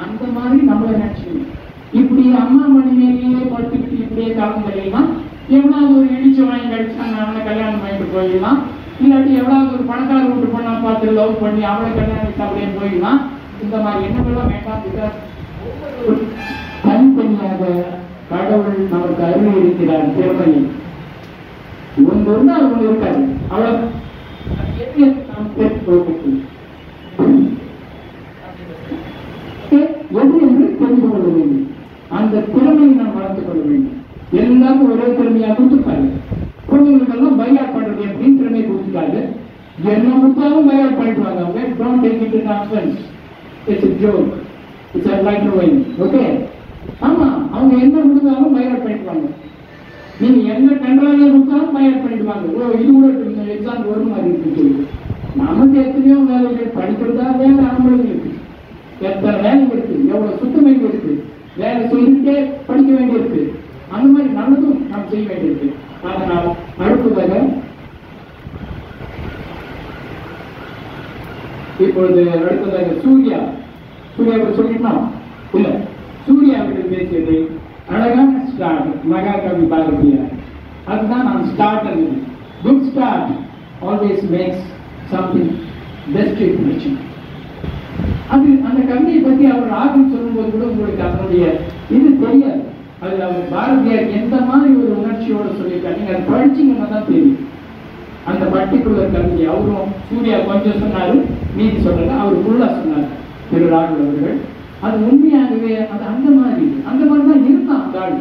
அந்த மாதிரி நம்மளை நினைச்சுக்கணும். இப்படி அம்மா மணி மேலேயே படுத்துக்கிட்டு இப்படியே காலம் தெரியலாம். எவ்வளவு ஒரு இடிச்சு வாங்கி கடிச்சாங்க அவனை கல்யாணம் பண்ணிட்டு போயிடலாம். இல்லாட்டி எவ்வளவு ஒரு பணக்கார வீட்டு பொண்ணா பார்த்து லவ் பண்ணி அவளை கல்யாணம் அப்படியே போயிடலாம். இந்த மாதிரி எண்ணங்கள்லாம் வேண்டாம். தனித்தனியாக கடவுள் நமக்கு அருள் இருக்கிறார். திறமையை ஒன்று அவங்க இருக்காது. அவ்வளவு எது என்று தெரிந்து கொள்ள வேண்டும். அந்த திறமையை நாம் வளர்த்துக் கொள்ள வேண்டும். எல்லாரும் ஒரே திறமையா கொடுத்துருக்காங்க. குழந்தைகளுக்கெல்லாம் பையாட் பண்றது எப்படின்னு திறமையை கொடுத்துருக்காங்க. என்ன முட்டாலும் பையாட் பண்ணிடுவாங்க. அவங்க don't take it in offense. It's a joke. It's a light wine. Okay? ஆமா, அவங்க என்ன கொடுத்தாலும் பையாட் பண்ணிடுவாங்க. நீங்க என்ன கண்டாலே கொடுத்தாலும் பையாட் பண்ணிடுவாங்க. இது கூட எக்ஸாம் ஒரு மாதிரி இருக்கு. நமக்கு எத்தனையோ வேலைகள் படிக்கிறதா வேலை அவங்களுக்கு இருக்கு. எத்தனை வேலைகள் இருக்கு, எவ்வளவு சுத்தமை இருக்கு, வேலை செய்துட்டே படிக்க வேண்டியிருக்கு. அந்த மாதிரி நல்லதும் நாம் செய்ய வேண்டியிருக்கு. அதனால் அடுத்ததாக இப்பொழுது அடுத்ததாக சூர்யாவை சொல்லிட்டோம் இல்ல, சூர்யாவிற்கு பேசியதை அழகான ஸ்டார்ட் மகாகவி பாரதியார். அதுதான் நான் start. Good start always maths something best impression. அது அந்த கவிதையை பற்றி அவர் ஆர்வம் சொல்லும்போது கூட உங்களுக்கு அதனுடைய இது தெரியாது. அது அவர் பாரதியார் எந்த மாதிரி ஒரு உணர்ச்சியோடு சொல்லியிருக்காரு. நீங்க அதை படிச்சீங்கன்னா தான் தெரியும் அந்த பர்டிகுலர் கவிதை. அவரும் சூர்யா கொஞ்சம் சொன்னாரு, மீதி சொல்லல, அவர் ஃபுல்லா சொன்னார் திரு ராகுல் அவர்கள். அது உண்மையாகவே அது அந்த மாதிரி தான் இருந்தான் அந்த ஆள்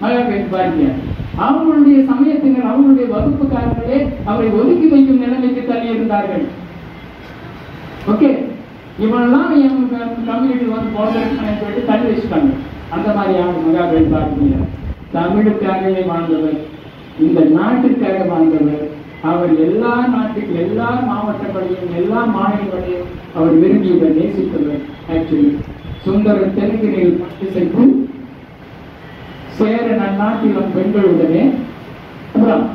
மகாகவி பாரதியார். அவங்களுடைய சமயத்தினர், அவங்களுடைய வகுப்புக்காரர்களே அவரை ஒதுக்கி வைக்கும் நிலைமைக்கு தள்ளி இருந்தார்கள். ஓகே, இவெல்லாம் என் கம்யூனிட்டி வந்து போடுறதுன்னு சொல்லிட்டு தள்ளி வச்சுட்டாங்க. அந்த மாதிரியான மகாகவி பாரதியார் தமிழுக்காகவே வாழ்ந்தவர், இந்த நாட்டுக்காக வாழ்ந்தவர். அவர் எல்லா நாட்டுக்கு, எல்லா மாவட்டங்களையும், எல்லா மாநிலங்களையும் அவர் விரும்பியவர், நேசித்தவர். ஆக்சுவலி சுந்தர தெலுங்கினில் இசைக்கு சேர நன்னாட்டிலும் பெண்களுடனே அப்புறம்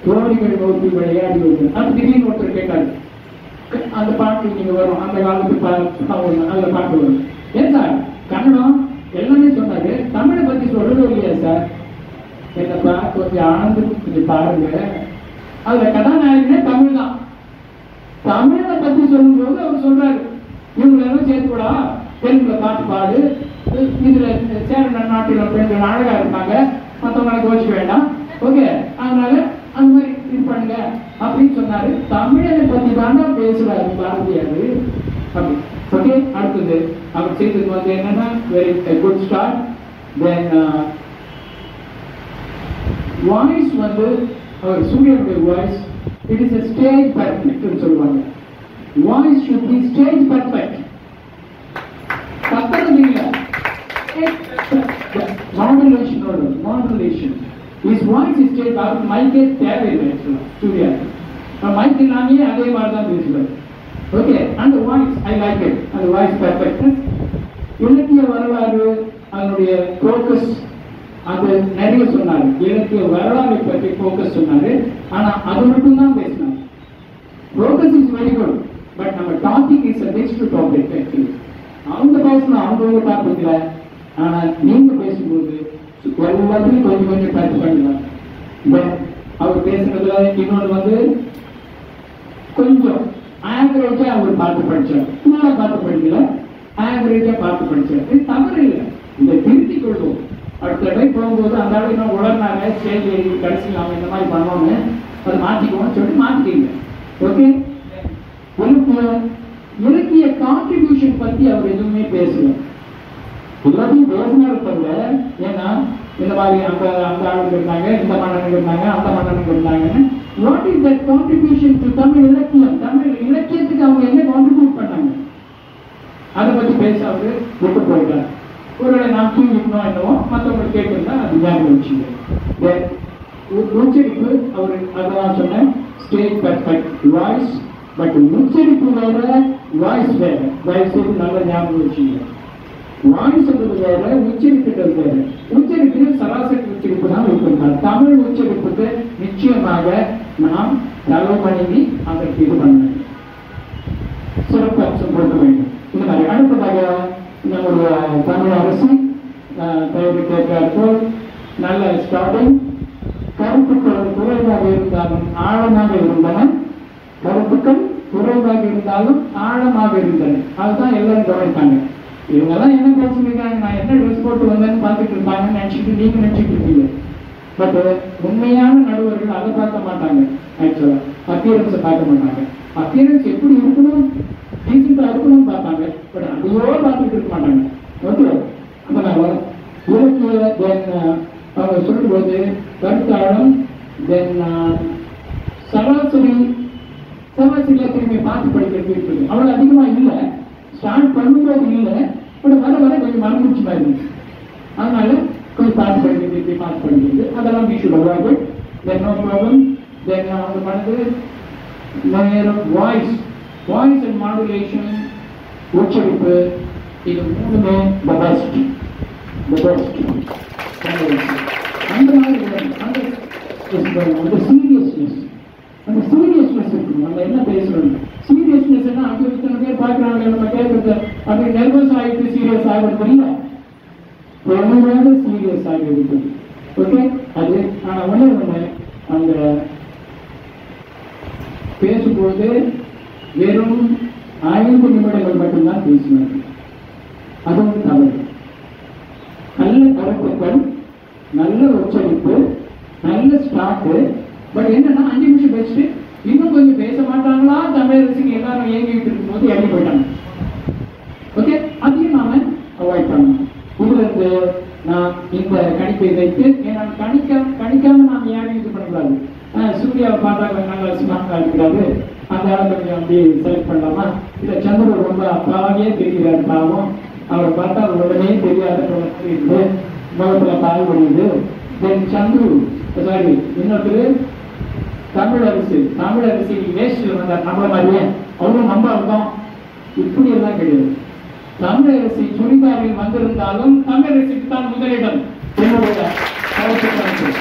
தோழிகள் நோக்கி விளையாடி வருது. அது திடீர்னு ஒருத்தர் கேட்டாரு, அந்த பாட்டு நீங்க வரும், அந்த காலத்து அந்த பாட்டு வரும். ஏன் சார் கன்னடம் எல்லாமே சொன்னாரு, தமிழை பத்தி சொல்லவே இல்லையா சார்? என்னப்பா கொஞ்சம் ஆனந்து கொஞ்சம் பாருங்க. அதுல கதாநாயகனே தமிழ் தான். தமிழை பத்தி சொல்லும் போது அவர் சொல்றாரு, இவங்களெல்லாம் சேர்த்துக்கூடா தெலுங்குல பாட்டு பாடு, இதுல சேர நன்னாட்டில் பெண்கள் அழகா இருப்பாங்க, மற்றவங்களை கோச்சிக்க வேண்டாம், ஓகே, அதனால அந்த மாதிரி இது பண்ணுங்க அப்படின்னு சொன்னாரு. தமிழனை பத்தி தானே பேசுறாரு பாரதியாரு. ஓகே, அடுத்தது அவர் செய்தது வந்து என்னன்னா very good start. Then voice வந்து அவர் சூரியனுடைய voice it is a stage perfect சொல்லுவாங்க. Voice should be stage perfect. கத்தறது இல்ல, modulation. His voice is stage. அவருக்கு மைக்கே தேவையில்லை சூர்யா. மைக் இல்லாமே அதே மாதிரி தான் பேசுவார். ஓகே, அந்த வாய்ஸ் ஐ லைக் இட். அந்த வாய்ஸ் பர்ஃபெக்ட்னஸ். இலக்கிய வரலாறு அதனுடைய ஃபோக்கஸ் அது நிறைய சொன்னாரு. இலக்கிய வரலாறை பற்றி ஃபோக்கஸ் சொன்னாரு. ஆனா அது மட்டும் தான் பேசினார். Focus is very good, but நம்ம topic is a next topic actually. அவங்க பேசணும் அவங்க டாபிக்ல, ஆனா நீங்க பேசும்போது எல்லாத்தையும் கொஞ்சம் கொஞ்சம் டச் பண்ணலாம். அவர் பேசுறதுல இன்னொன்று வந்து கொஞ்சம் ஆவரேஜா அவர் பார்த்து படிச்சார். ஃபுல்லா பார்த்து படிக்கல, ஆவரேஜா பார்த்து படிச்சார். இது தவறு இல்லை, இதை திருத்திக் கொள்வோம். அடுத்த டைம் போகும்போது அந்த அளவு இன்னும் உடனாங்க ஸ்டேஜ் கடைசி நாம இந்த மாதிரி பண்ணோன்னு அதை மாற்றிக்குவோம்னு சொல்லிட்டு மாற்றிக்கிங்க. ஓகே, இலக்கிய கான்ட்ரிபியூஷன் பத்தி அவர் எதுவுமே பேசல. எல்லாத்தையும் பேசினாரு தவிர, ஏன்னா இந்த மாதிரி அந்த ஆளுங்க இருந்தாங்க, இந்த மன்னனுங்க இருந்தாங்க, அந்த மன்னனுங்க இருந்தாங்கன்னு what is that contribution to Tamil இலக்கியம், தமிழ் இலக்கியத்துக்கு அவங்க என்ன கான்ட்ரிபியூட் பண்ணாங்க அதை பத்தி பேச அவரு விட்டு போயிட்டார். ஒருவேளை நாம் தூங்கிக்கணும் என்னவோ, மற்றவங்க கேட்டிருந்தா அது ஞாபகம் வச்சுங்க. உச்சரிப்பு அவர் அதான் சொன்னேன், ஸ்டேட் பெர்ஃபெக்ட் வாய்ஸ், பட் உச்சரிப்பு வேற, வாய்ஸ் வேற. தயவுசெய்து நல்ல ஞாபகம் வச்சுங்க. வாய்ஸ் வேற, உச்சரிப்புகள் வேற. உச்சரிப்பில் சராசரி உச்சரிப்பு தான் இருக்கின்றார். தமிழ் உச்சரிப்புக்கு நிச்சயமாக நாம் தலைமணிவி அதற்கு இது பண்ண வேண்டும், சிறப்பு அம்சம் கொடுக்க வேண்டும். இது மாதிரி அடுத்ததாக நம்முடைய தமிழ் அரசு தயவு கேட்கிறார்கள். நல்ல ஸ்டார்டிங். கருத்துக்கள் குறைவாக இருந்தாலும் ஆழமாக இருந்தன. கருத்துக்கள் குறைவாக இருந்தாலும் ஆழமாக இருந்தன. அதுதான் எல்லாரும் கவனித்தாங்க. இவங்கெல்லாம் என்ன பேசிருக்காங்க, நான் என்ன ட்ரெஸ் போட்டு வந்தேன்னு பார்த்துட்டு இருப்பாங்கன்னு நினைச்சிட்டு நீங்க நினைச்சிட்டு இருக்கீங்க. பட் உண்மையான நடுவர்கள் அதை பார்க்க மாட்டாங்க. ஆக்சுவலா அப்பியரன்ஸை பார்க்க மாட்டாங்க. அப்பியரன்ஸ் எப்படி இருக்கணும், டீசெண்டா இருக்கணும்னு பார்ப்பாங்க. பட் அதையோ பார்த்துட்டு இருக்க மாட்டாங்க. ஓகே, அதனால இலக்கிய தென் அவங்க சொல்லும்போது கருத்தாழம், தென் சராசரி சராசரியா திரும்பி பார்த்து படிக்கிறது இருக்கு. அவ்வளவு அதிகமா இல்லை, ஸ்டார்ட் பண்ணும்போது இல்லை, பட் வர வர கொஞ்சம் மறந்துச்சு மாதிரி. அதனால கொஞ்சம் பார்த்து படிக்கிறது, இப்படி பார்த்து படிக்கிறது, அதெல்லாம் we should avoid it. Then no problem. Then அவங்க பண்ணது நேரம் வாய்ஸ், வாய்ஸ் அண்ட் மாடுலேஷன், உச்சரிப்பு, இது மூணுமே the best. அந்த மாதிரி அந்த சீரியஸ்னஸ், அந்த சீரியஸ்னஸ் இருக்கணும். நம்ம என்ன பேசுறோம், சீரியஸ்னஸ் என்ன, அங்கே இத்தனை பேர் பார்க்குறாங்க நம்ம கேட்கறது, அப்படி நர்வஸ் ஆகிட்டு சீரியஸ் ஆகிறது இல்லை, பொறுமையாக சீரியஸ் ஆகி இருக்குது. ஓகே, அது ஆனால் ஒன்று அந்த பேசும்போது வெறும் 5 நிமிடங்கள் மட்டும்தான் பேசினார்கள். அதுவும் தவறு. நல்ல கருத்துக்கள், நல்ல உச்சரிப்பு, நல்ல ஸ்டார்ட். பட் என்னன்னா 5 நிமிஷம் பேசிட்டு இன்னும் கொஞ்சம் பேச மாட்டாங்களா தமிழரசுக்கு எல்லாரும் இயங்கிட்டு இருக்கும் போது இறங்கி போயிட்டாங்க. ஓகே, அதையும் நாம அவாய்ட் பண்ணணும். இதுல இருந்து நான் இந்த கணிப்பை வைத்து, ஏன்னா கணிக்காம நாம் யாரையும் இது பண்ணக்கூடாது. சூர்யாவை பார்த்தாங்க நல்லா ஸ்மார்ட்டா இருக்கிறாரு, அந்த ஆளை கொஞ்சம் அப்படி செலக்ட் பண்ணலாமா, இல்ல சந்திரன் ரொம்ப அப்பாவே தெரிகிறாரு பாவம், அவரை பார்த்தா உடனே தெரியாத இருக்கு, முகத்துல பால் முடியுது, தென் சந்துரு சாரி இன்னொருத்தர் தமிழரசி வேஸ்ட் வந்தார் நம்மள மாதிரியே, அவரும் நம்ம இருக்கோம். இப்படி எல்லாம் கிடையாது. தமிழரசி சுடிதாரில் வந்திருந்தாலும் தமிழரசிக்கு தான் முதலிடம் என்னுடைய கருத்து.